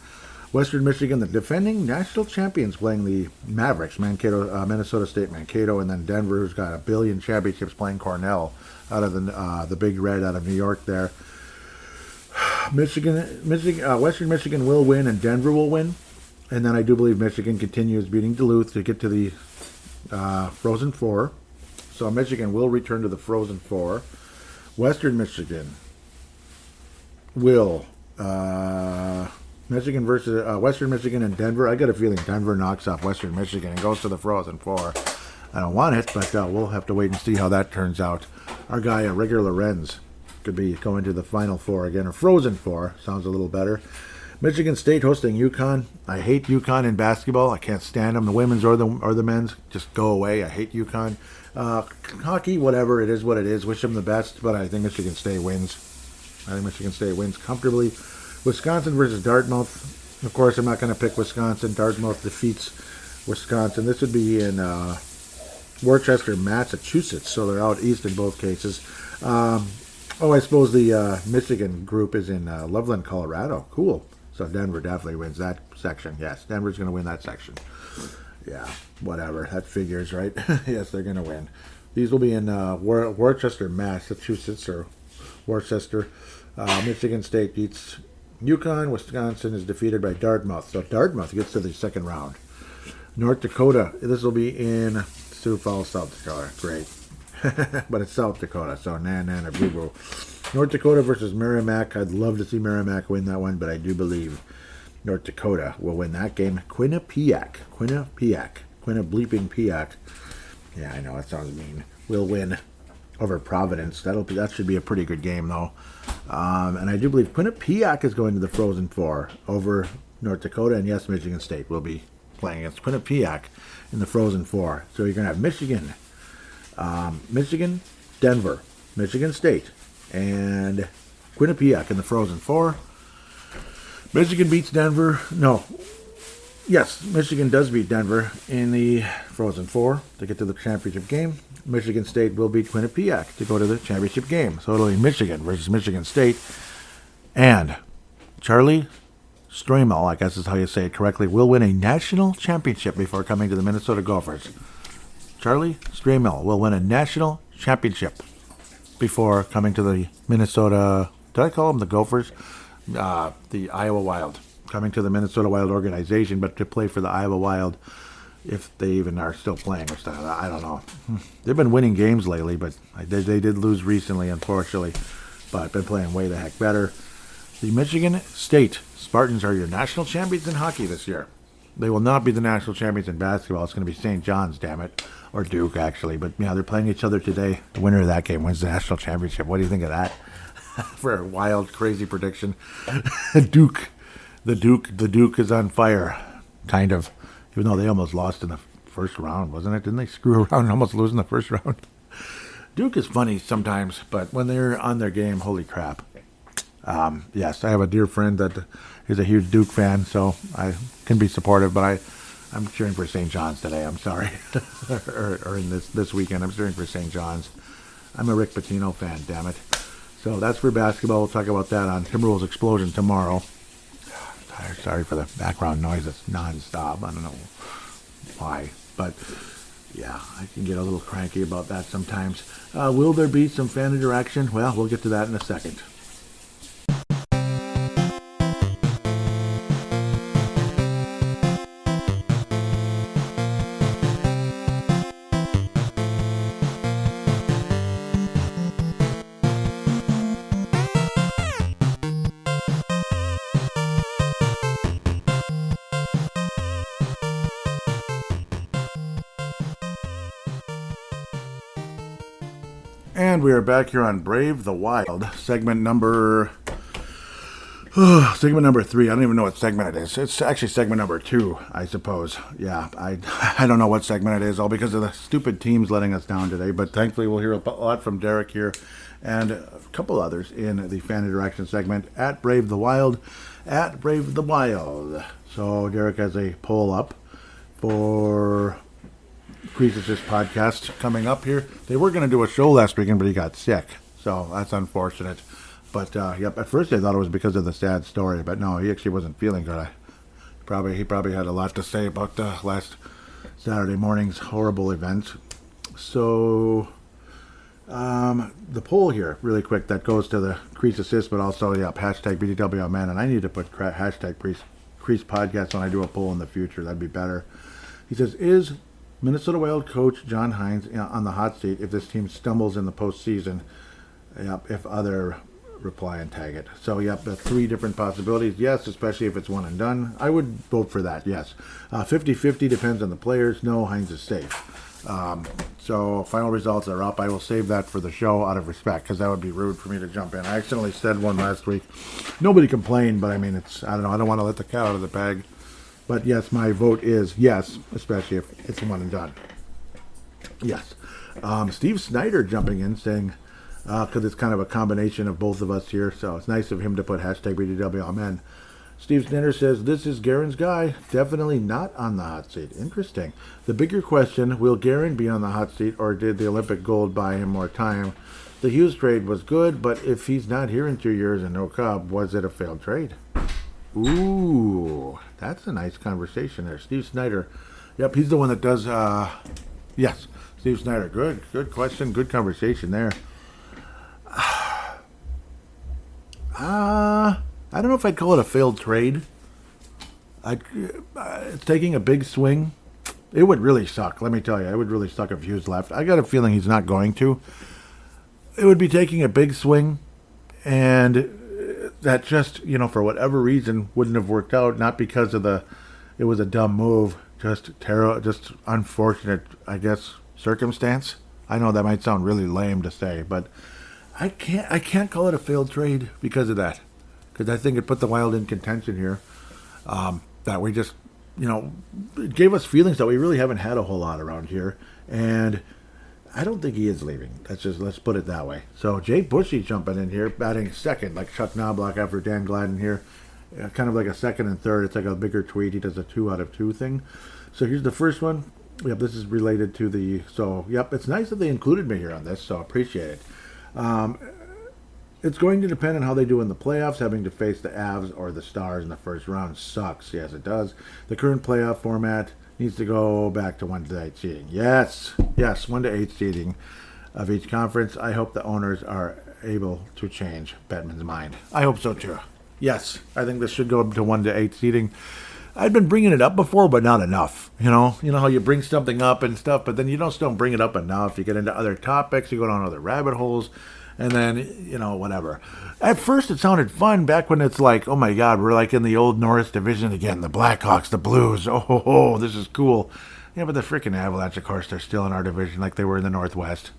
Western Michigan, the defending national champions, playing the Mavericks, Minnesota State Mankato, and then Denver, who's got a billion championships, playing Cornell out of the Big Red out of New York there. Western Michigan will win, and Denver will win. And then I do believe Michigan continues beating Duluth to get to the Frozen Four. So Michigan will return to the Frozen Four. Western Michigan will Michigan versus Western Michigan and Denver. I got a feeling Denver knocks off Western Michigan and goes to the Frozen Four. I don't want it, but we'll have to wait and see how that turns out. Our guy, Rigger Lorenz, could be going to the Final Four again, or Frozen Four. Sounds a little better. Michigan State hosting UConn. I hate UConn in basketball. I can't stand them, the women's or the men's. Just go away. I hate UConn. Hockey, whatever, it is what it is. Wish them the best, but I think Michigan State wins. I think Michigan State wins comfortably. Wisconsin versus Dartmouth. Of course, I'm not going to pick Wisconsin. Dartmouth defeats Wisconsin. This would be in Worcester, Massachusetts. So they're out east in both cases. I suppose the Michigan group is in Loveland, Colorado. Cool. So Denver definitely wins that section. Yes, Denver's going to win that section. Yeah, whatever. That figures, right? Yes, they're going to win. These will be in Worcester, Massachusetts, or Worcester. Michigan State beats Yukon. Wisconsin is defeated by Dartmouth. So Dartmouth gets to the second round. North Dakota. This will be in Sioux Falls, South Dakota. Great. But it's South Dakota, so na boo boo. North Dakota versus Merrimack. I'd love to see Merrimack win that one, but I do believe North Dakota will win that game. Quinnipiac. Yeah, I know, that sounds mean. Will win over Providence. That should be a pretty good game, though. And I do believe Quinnipiac is going to the Frozen Four over North Dakota, and yes, Michigan State will be playing against Quinnipiac in the Frozen Four. So you're going to have Michigan, Denver, Michigan State, and Quinnipiac in the Frozen Four. Michigan beats Denver. No. Yes, Michigan does beat Denver in the Frozen Four to get to the championship game. Michigan State will beat Quinnipiac to go to the championship game. So it'll be Michigan versus Michigan State. And Charlie Stremel, I guess is how you say it correctly, will win a national championship before coming to the Minnesota Gophers. Charlie Stremel will win a national championship before coming to the Minnesota, did I call them the Gophers? The Iowa Wild. Coming to the Minnesota Wild organization, but to play for the Iowa Wild, if they even are still playing or stuff, I don't know. They've been winning games lately, but they did lose recently, unfortunately, but been playing way the heck better. The Michigan State Spartans are your national champions in hockey this year. They will not be the national champions in basketball. It's going to be St. John's, damn it. Or Duke, actually. But, yeah, they're playing each other today. The winner of that game wins the national championship. What do you think of that? For a wild, crazy prediction. Duke. The Duke is on fire. Kind of. Even though they almost lost in the first round, wasn't it? Didn't they screw around and almost lose in the first round? Duke is funny sometimes, but when they're on their game, holy crap. Yes, I have a dear friend that is a huge Duke fan, so I can be supportive, but I'm cheering for St. John's today. I'm sorry. or in this weekend, I'm cheering for St. John's. I'm a Rick Pitino fan, damn it. So that's for basketball. We'll talk about that on Timberwolves Explosion tomorrow. Sorry for the background noise. It's nonstop. I don't know why, but yeah, I can get a little cranky about that sometimes. Will there be some fan interaction? Well, we'll get to that in a second. And we are back here on Brave the Wild, segment number 3. I don't even know what segment it is. It's actually segment number 2, I suppose. Yeah, I don't know what segment it is, all because of the stupid teams letting us down today. But thankfully, we'll hear a lot from Derek here and a couple others in the fan interaction segment at Brave the Wild. So Derek has a poll up for Creases podcast coming up here. They were going to do a show last weekend, but he got sick, so that's unfortunate. But yep, at first I thought it was because of the sad story, but no, he actually wasn't feeling good. He probably had a lot to say about last Saturday morning's horrible event. So the poll here, really quick, that goes to the Crease Assist, but also hashtag BDWMN, and I need to put hashtag Crease podcast when I do a poll in the future. That'd be better. He says, is Minnesota Wild coach John Hines on the hot seat if this team stumbles in the postseason? Yep, if other reply and tag it. So, yep, the 3 different possibilities. Yes, especially if it's one and done. I would vote for that, yes. 50-50 depends on the players. No, Hines is safe. So, final results are up. I will save that for the show out of respect because that would be rude for me to jump in. I accidentally said one last week. Nobody complained, but I mean, I don't know. I don't want to let the cat out of the bag. But yes, my vote is yes, especially if it's one and done. Yes. Steve Snyder jumping in saying, because it's kind of a combination of both of us here, so it's nice of him to put hashtag BDWMN. Steve Snitter says, this is Garen's guy. Definitely not on the hot seat. Interesting. The bigger question, will Garen be on the hot seat, or did the Olympic gold buy him more time? The Hughes trade was good, but if he's not here in 2 years and no Cub, was it a failed trade? Ooh, that's a nice conversation there. Steve Snyder. Yep, he's the one that does, yes, Steve Snyder. Good question. Good conversation there. I don't know if I'd call it a failed trade. It's taking a big swing. It would really suck, let me tell you. It would really suck if Hughes left. I got a feeling he's not going to. It would be taking a big swing, and that just, for whatever reason, wouldn't have worked out. Not because of it was a dumb move, just unfortunate, I guess, circumstance. I know that might sound really lame to say, but I can't call it a failed trade because of that. Because I think it put the Wild in contention here. That we just, it gave us feelings that we really haven't had a whole lot around here. And I don't think he is leaving. Let's put it that way. So Jay Bushy jumping in here, batting second, like Chuck Knobloch after Dan Gladden here. Kind of like a second and third. It's like a bigger tweet. He does a 2 out of 2 thing. So here's the first one. Yep, this is related to it's nice that they included me here on this, so I appreciate it. It's going to depend on how they do in the playoffs. Having to face the Avs or the Stars in the first round sucks. Yes, it does. The current playoff format needs to go back to 1-8 seeding. Yes, 1-8 seeding of each conference. I hope the owners are able to change Bettman's mind. I hope so too. Yes, I think this should go to 1-8 seeding. I've been bringing it up before, but not enough. You know how you bring something up and stuff, but then you don't bring it up enough. You get into other topics, you go down other rabbit holes, and then, whatever. At first, it sounded fun back when it's like, oh my God, we're like in the old Norris division again. The Blackhawks, the Blues. Oh, this is cool. Yeah, but the freaking Avalanche, of course, they're still in our division like they were in the Northwest.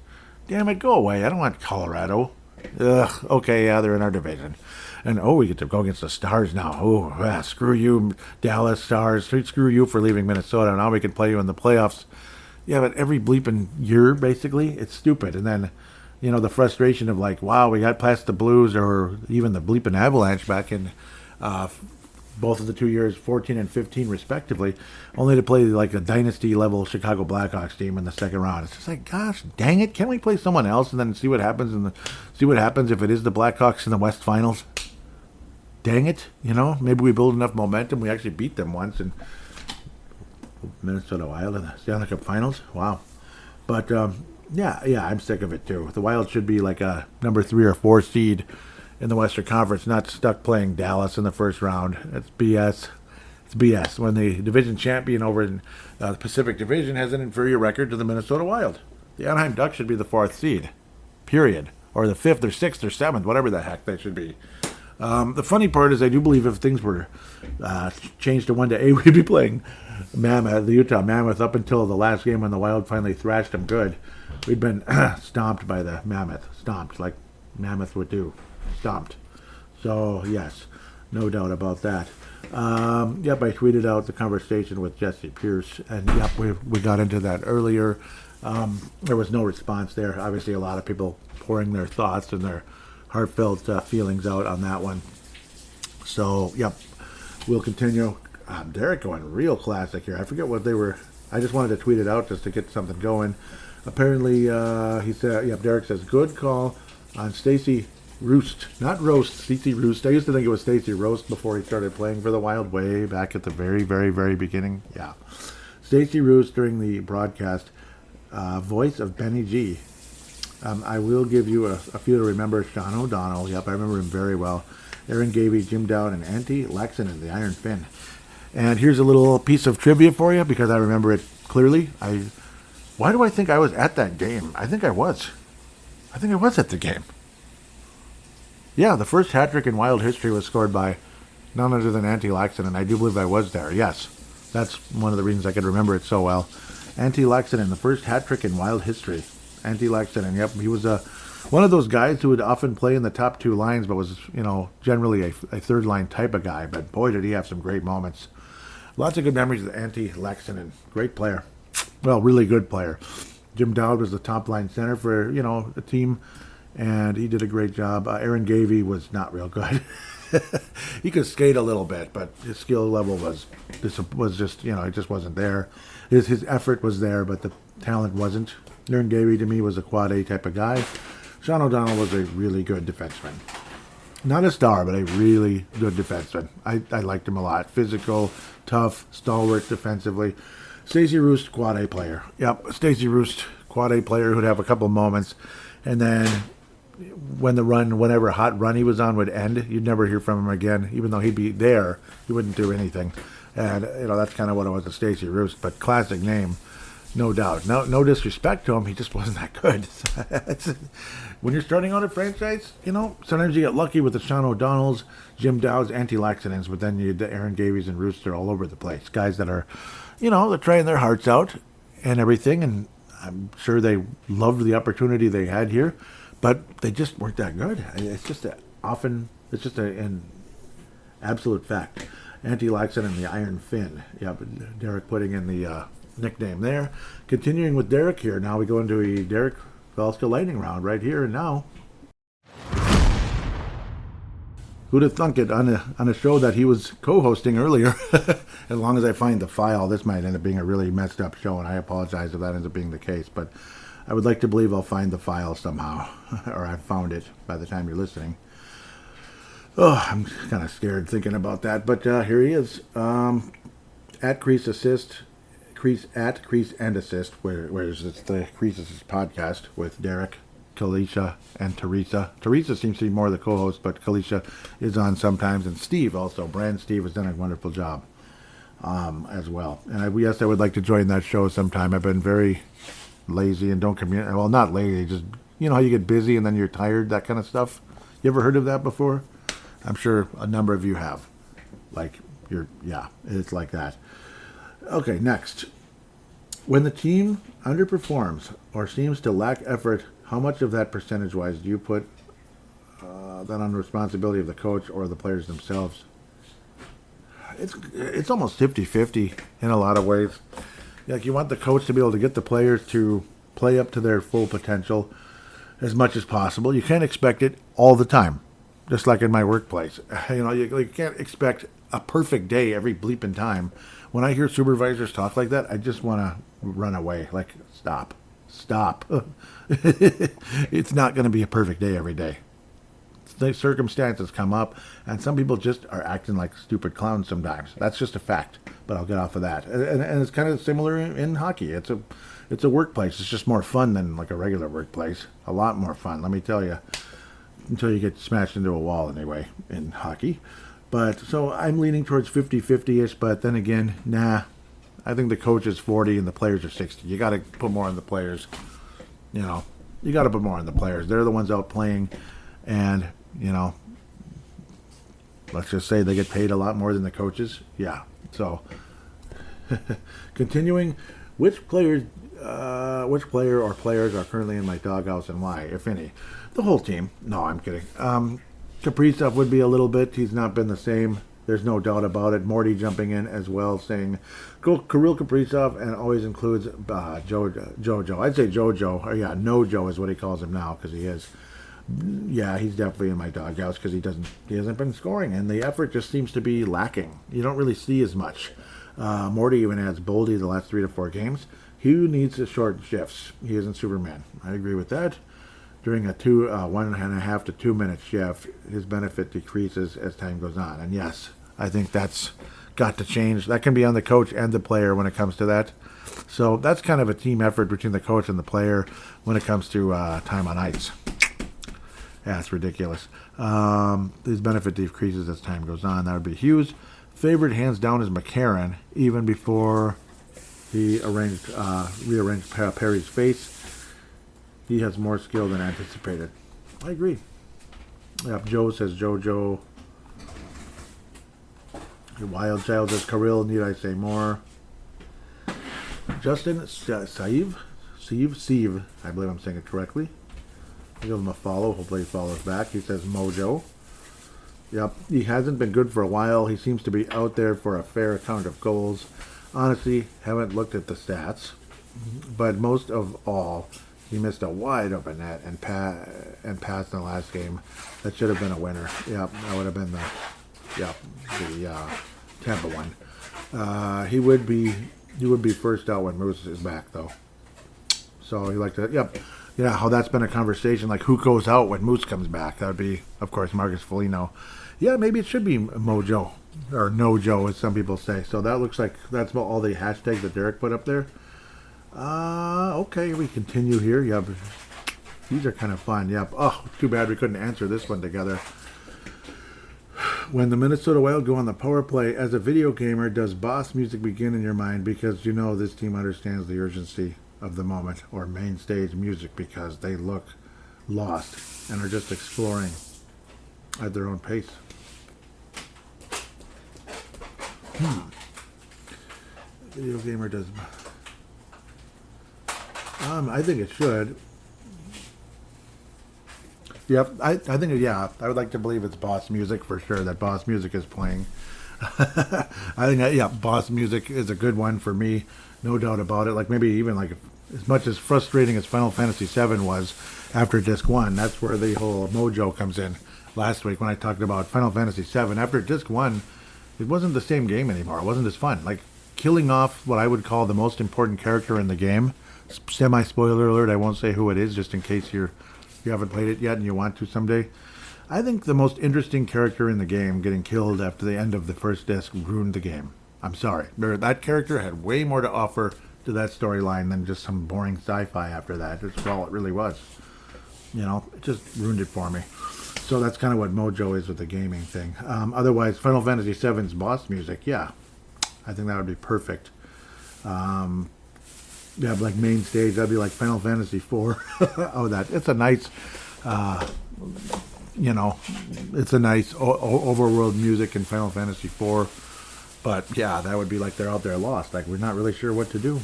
Damn it, go away. I don't want Colorado. Ugh, okay, yeah, they're in our division. And, we get to go against the Stars now. Oh, screw you, Dallas Stars. Screw you for leaving Minnesota. Now we can play you in the playoffs. Yeah, but every bleeping year, basically, it's stupid. And then, the frustration of like, wow, we got past the Blues or even the bleeping Avalanche back in both of the 2 years, 14 and 15 respectively, only to play like a dynasty-level Chicago Blackhawks team in the second round. It's just like, gosh, dang it, can't we play someone else and then see what happens see what happens if it is the Blackhawks in the West Finals? Dang it, maybe we build enough momentum. We actually beat them once in Minnesota Wild in the Stanley Cup Finals. Wow. But, yeah, I'm sick of it, too. The Wild should be like a number 3 or 4 seed in the Western Conference, not stuck playing Dallas in the first round. It's BS. It's BS. When the division champion over in the Pacific Division has an inferior record to the Minnesota Wild. The Anaheim Ducks should be the 4th seed, period. Or the 5th or 6th or 7th, whatever the heck they should be. The funny part is I do believe if things were changed to 1-8, we'd be playing Mammoth, the Utah Mammoth, up until the last game when the Wild finally thrashed them good. We'd been stomped by the Mammoth. Stomped, like Mammoth would do. Stomped. So, yes, no doubt about that. I tweeted out the conversation with Jessi Pierce, and we got into that earlier. There was no response there. Obviously, a lot of people pouring their thoughts and their heartfelt feelings out on that one. So, we'll continue. Derek going real classic here. I forget what they were. I just wanted to tweet it out just to get something going. Apparently, he said, Derek says, good call on Stacey Roost. Not Roast, Stacey Roost. I used to think it was Stacey Roast before he started playing for the Wild way back at the very, very, very beginning. Yeah. Stacey Roost during the broadcast, voice of Benny G. I will give you a few to remember. Sean O'Donnell. Yep, I remember him very well. Aaron Gavey, Jim Dowd, and Antti Laaksonen, the Iron Finn. And here's a little piece of trivia for you because I remember it clearly. Why do I think I was at that game? I think I was at the game. Yeah, the first hat trick in Wild history was scored by none other than Antti Laaksonen, and I do believe I was there. Yes, that's one of the reasons I could remember it so well. Antti Laaksonen, the first hat trick in Wild history. Antti Laaksonen, yep, he was one of those guys who would often play in the top 2 lines, but was, generally a third line type of guy. But boy, did he have some great moments. Lots of good memories of Antti Laaksonen. Great player. Well, really good player. Jim Dowd was the top line center for, a team, and he did a great job. Aaron Gavey was not real good. He could skate a little bit, but his skill level was just, it just wasn't there. His effort was there, but the talent wasn't. Aaron Gavey, to me, was a quad A type of guy. Sean O'Donnell was a really good defenseman. Not a star, but a really good defenseman. I liked him a lot. Physical, tough, stalwart defensively. Stacey Roost, quad A player. Yep, Stacey Roost, quad A player who'd have a couple moments, and then when whenever hot run he was on would end, you'd never hear from him again. Even though he'd be there, he wouldn't do anything. And that's kind of what it was to Stacey Roost. But classic name, no doubt. No disrespect to him, he just wasn't that good. When you're starting on a franchise, sometimes you get lucky with the Sean O'Donnells, Jim Dowds, Anti-Laxtonens, but then the Aaron Gaveys and Roost are all over the place. Guys that are, they're trying their hearts out and everything, and I'm sure they loved the opportunity they had here, but they just weren't that good. It's just an absolute fact. Anti-Laxton and the Iron Fin. Yeah, but Derek putting in the nickname there. Continuing with Derek here, now we go into a Derek Felska lightning round right here and now. Who'd have thunk it on a show that he was co-hosting earlier? As long as I find the file, this might end up being a really messed up show, and I apologize if that ends up being the case. But I would like to believe I'll find the file somehow, or I've found it by the time you're listening. Oh, I'm kind of scared thinking about that, but here he is. At Crease and Assist, whereas it's the Crease Assist podcast with Derek, Kalisha, and Teresa. Teresa seems to be more the co-host, but Kalisha is on sometimes, and Steve also. Brand Steve has done a wonderful job as well. And I would like to join that show sometime. I've been very lazy and don't communicate. Well, not lazy, just, how you get busy and then you're tired, that kind of stuff. You ever heard of that before? I'm sure a number of you have. It's like that. Okay, next. When the team underperforms or seems to lack effort, how much of that percentage-wise do you put that on the responsibility of the coach or the players themselves? It's almost 50-50 in a lot of ways. Like, you want the coach to be able to get the players to play up to their full potential as much as possible. You can't expect it all the time, just like in my workplace. You can't expect a perfect day every bleeping time. When I hear supervisors talk like that, I just want to run away. Like, stop. It's not going to be a perfect day every day. The circumstances come up, and some people just are acting like stupid clowns sometimes. That's just a fact, but I'll get off of that. And it's kind of similar in hockey. It's a workplace. It's just more fun than like a regular workplace. A lot more fun, let me tell you. Until you get smashed into a wall anyway in hockey. But so I'm leaning towards 50-50-ish, but then again, I think the coach is 40 and the players are 60. You got to put more on the players. You got to put more on the players. They're the ones out playing, and let's just say they get paid a lot more than the coaches. Yeah. So continuing, which player or players are currently in my doghouse and why, if any? The whole team. No, I'm kidding. Kaprizov would be a little bit. He's not been the same. There's no doubt about it. Morty jumping in as well, saying Kirill Kaprizov, and always includes Jojo. I'd say Jojo. Or No Joe is what he calls him now, because he is. Yeah, he's definitely in my doghouse because he hasn't been scoring, and the effort just seems to be lacking. You don't really see as much. Morty even adds Boldy the last 3 to 4 games. He needs to short shifts. He isn't Superman. I agree with that. During a 1.5 to 2 minute shift, his benefit decreases as time goes on. And yes, I think that's got to change. That can be on the coach and the player when it comes to that. So that's kind of a team effort between the coach and the player when it comes to time on ice. Yeah, it's ridiculous. His benefit decreases as time goes on. That would be Hughes. Favorite hands down is McCarron, even before he rearranged Perry's face. He has more skill than anticipated. I agree. Yep, Joe says Jojo. Wild Child says Kirill. Need I say more? Justin Sieve, I believe I'm saying it correctly. I'll give him a follow. Hopefully he follows back. He says Mojo. Yep, he hasn't been good for a while. He seems to be out there for a fair account of goals. Honestly, haven't looked at the stats. But most of all, He missed a wide open net and passed in the last game. That should have been a winner. Yep, that would have been the Tampa one. He would be first out when Moose is back though. So he like to yeah, how that's been a conversation, like who goes out when Moose comes back. That would be, of course, Marcus Foligno. Yeah, maybe it should be Mojo or No Joe, as some people say. So that looks like that's about all the hashtags that Derek put up there. Okay, we continue here. Yep. These are kind of fun. Yep. Oh, too bad we couldn't answer this one together. When the Minnesota Wild go on the power play, as a video gamer, does boss music begin in your mind because you know this team understands the urgency of the moment, or main stage music because they look lost and are just exploring at their own pace? Video gamer does... I think it should. Yep, I think, yeah, I would like to believe it's boss music for sure, that boss music is playing. I think that, yeah, boss music is a good one for me, no doubt about it. Like maybe even like as much as frustrating as Final Fantasy VII was after Disc 1, that's where the whole mojo comes in. Last week when I talked about Final Fantasy VII, after Disc 1, it wasn't the same game anymore. It wasn't as fun. Like killing off what I would call the most important character in the game. Semi-spoiler alert, I won't say who it is just in case you haven't played it yet and you want to someday. I think the most interesting character in the game getting killed after the end of the first disc ruined the game. I'm sorry. That character had way more to offer to that storyline than just some boring sci-fi after that. That's all it really was. You know, it just ruined it for me. So that's kind of what Mojo is with the gaming thing. Otherwise, Final Fantasy VII's boss music, yeah. I think that would be perfect. Yeah, like main stage, that'd be like Final Fantasy IV. Oh, it's a nice, it's a nice overworld music in Final Fantasy IV. But yeah, that would be like they're out there lost. Like we're not really sure what to do.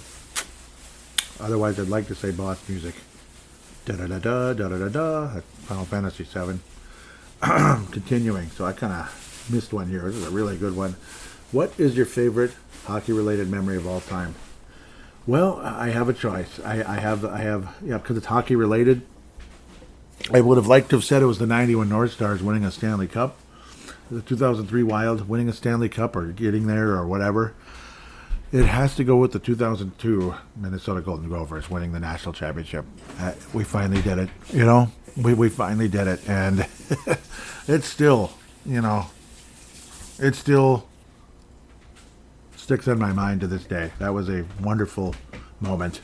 Otherwise, I'd like to say boss music. Da-da-da-da, da-da-da-da. That's Final Fantasy VII. Continuing. So I kind of missed one here. This is a really good one. What is your favorite hockey-related memory of all time? Well, I have a choice. I have, yeah, because it's hockey related. I would have liked to have said it was the 91 North Stars winning a Stanley Cup. The 2003 Wild winning a Stanley Cup or getting there or whatever. It has to go with the 2002 Minnesota Golden Gophers winning the national championship. We finally did it, you know. We finally did it. And it's still, it still sticks in my mind to this day. That was a wonderful moment.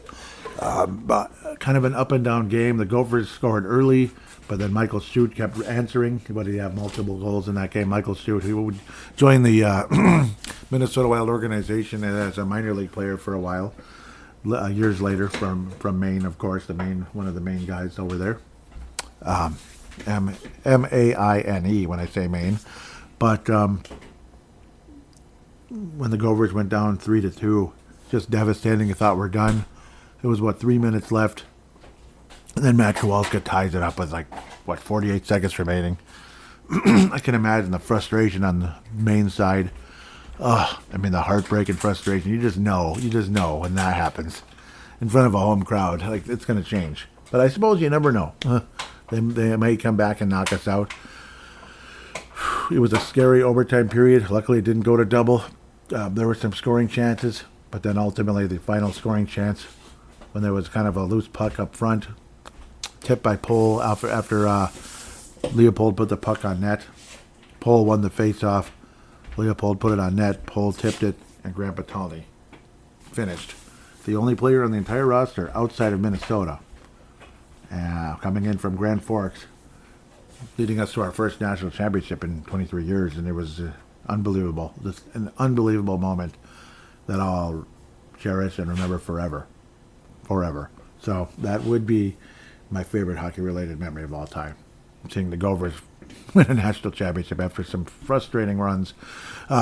But kind of an up and down game. The Gophers scored early, but then Michael Stute kept answering. But he had multiple goals in that game. Michael Stute, he would join the Minnesota Wild organization as a minor league player for a while. Years later, from Maine, of course, one of the main guys over there. Maine when I say Maine. But when the Gophers went down 3-2, just devastating. You thought we're done. It was 3 minutes left, and then Matt Kowalska ties it up with 48 seconds remaining. I can imagine the frustration on the Maine side. The heartbreak and frustration. You just know when that happens in front of a home crowd. It's going to change. But I suppose you never know. They may come back and knock us out. It was a scary overtime period. Luckily, it didn't go to double. There were some scoring chances, but then ultimately the final scoring chance when there was kind of a loose puck up front, tipped by Pohl after Leopold put the puck on net. Pohl won the face-off. Leopold put it on net. Pohl tipped it, and Grant Batalny finished. The only player on the entire roster outside of Minnesota, coming in from Grand Forks, leading us to our first national championship in 23 years, and it was unbelievable. Just an unbelievable moment that I'll cherish and remember forever. So that would be my favorite hockey-related memory of all time. Seeing the Gophers win a national championship after some frustrating runs.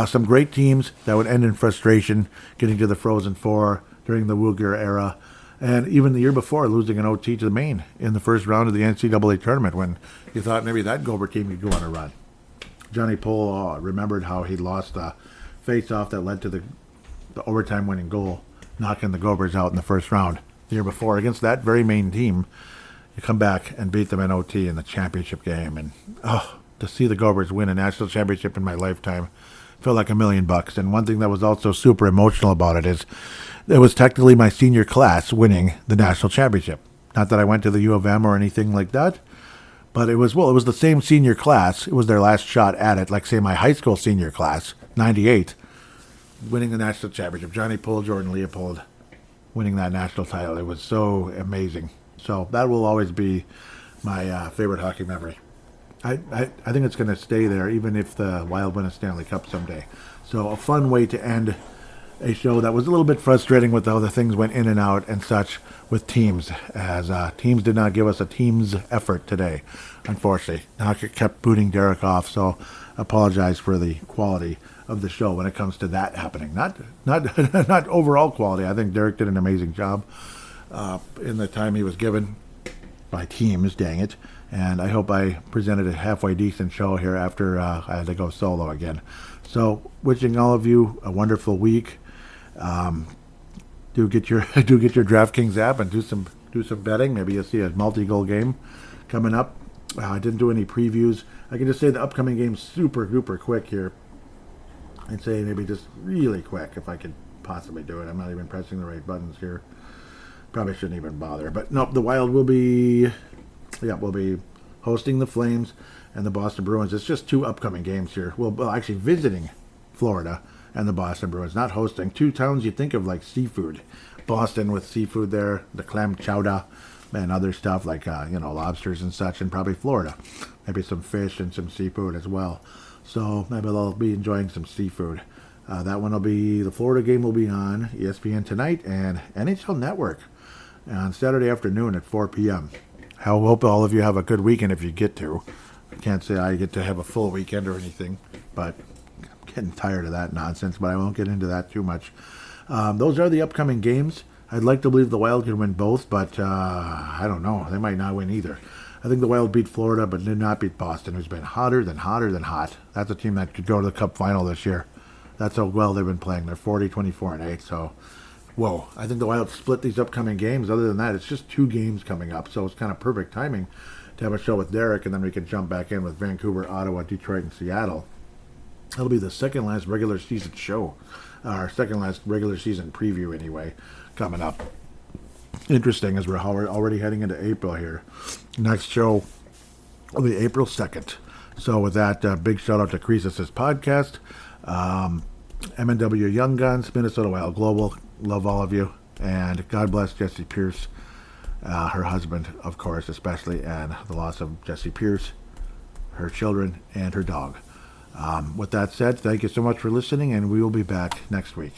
Some great teams that would end in frustration, getting to the Frozen Four during the Wooger era. And even the year before, losing an OT to Maine in the first round of the NCAA tournament when you thought maybe that Gopher team could go on a run. Johnny Pohl remembered how he lost the face-off that led to the overtime winning goal, knocking the Gophers out in the first round. the year before against that very main team. You come back and beat them in OT in the championship game, and to see the Gophers win a national championship in my lifetime felt like $1 million. And one thing that was also super emotional about it is it was technically my senior class winning the national championship. Not that I went to the U of M or anything like that, but it was the same senior class. It was their last shot at it, like say my high school senior class, 98, winning the national championship. Johnny Poole, Jordan Leopold winning that national title. It was so amazing. So that will always be my favorite hockey memory. I think it's going to stay there even if the Wild win a Stanley Cup someday. So a fun way to end a show that was a little bit frustrating with how the things went in and out and such with teams, as teams did not give us a team's effort today, unfortunately. Knocker kept booting Derek off, so apologize for the quality of the show when it comes to that happening. Not overall quality. I think Derek did an amazing job in the time he was given by teams, dang it. And I hope I presented a halfway decent show here after I had to go solo again. So, wishing all of you a wonderful week. Do get your DraftKings app and do some betting. Maybe you'll see a multi-goal game coming up. I didn't do any previews. I can just say the upcoming game's super duper quick here. I'd say maybe just really quick if I could possibly do it. I'm not even pressing the right buttons here. Probably shouldn't even bother. But nope, the Wild will be hosting the Flames and the Boston Bruins. It's just 2 upcoming games here. Well, actually visiting Florida and the Boston Bruins, not hosting. 2 towns you think of like seafood. Boston with seafood there, the clam chowder and other stuff like lobsters and such, and probably Florida. Maybe some fish and some seafood as well. So maybe they'll be enjoying some seafood. The Florida game will be on ESPN tonight and NHL Network on Saturday afternoon at 4 p.m. I hope all of you have a good weekend if you get to. I can't say I get to have a full weekend or anything, but I'm getting tired of that nonsense, but I won't get into that too much. Those are the upcoming games. I'd like to believe the Wild can win both, but I don't know. They might not win either. I think the Wild beat Florida, but did not beat Boston, who's been hotter than hot. That's a team that could go to the Cup final this year. That's how well they've been playing. They're 40-24-8, so whoa. I think the Wild split these upcoming games. Other than that, it's just 2 games coming up, so it's kind of perfect timing to have a show with Derek, and then we can jump back in with Vancouver, Ottawa, Detroit, and Seattle. That'll be the second last regular season show, our second last regular season preview anyway, coming up. Interesting, as we're already heading into April here. Next show will be April 2nd. So with that, big shout out to Croesus' podcast, MNW Young Guns, Minnesota Wild Global. Love all of you. And God bless Jessi Pierce, her husband, of course, especially, and the loss of Jessi Pierce, her children, and her dog. With that said, thank you so much for listening, and we will be back next week.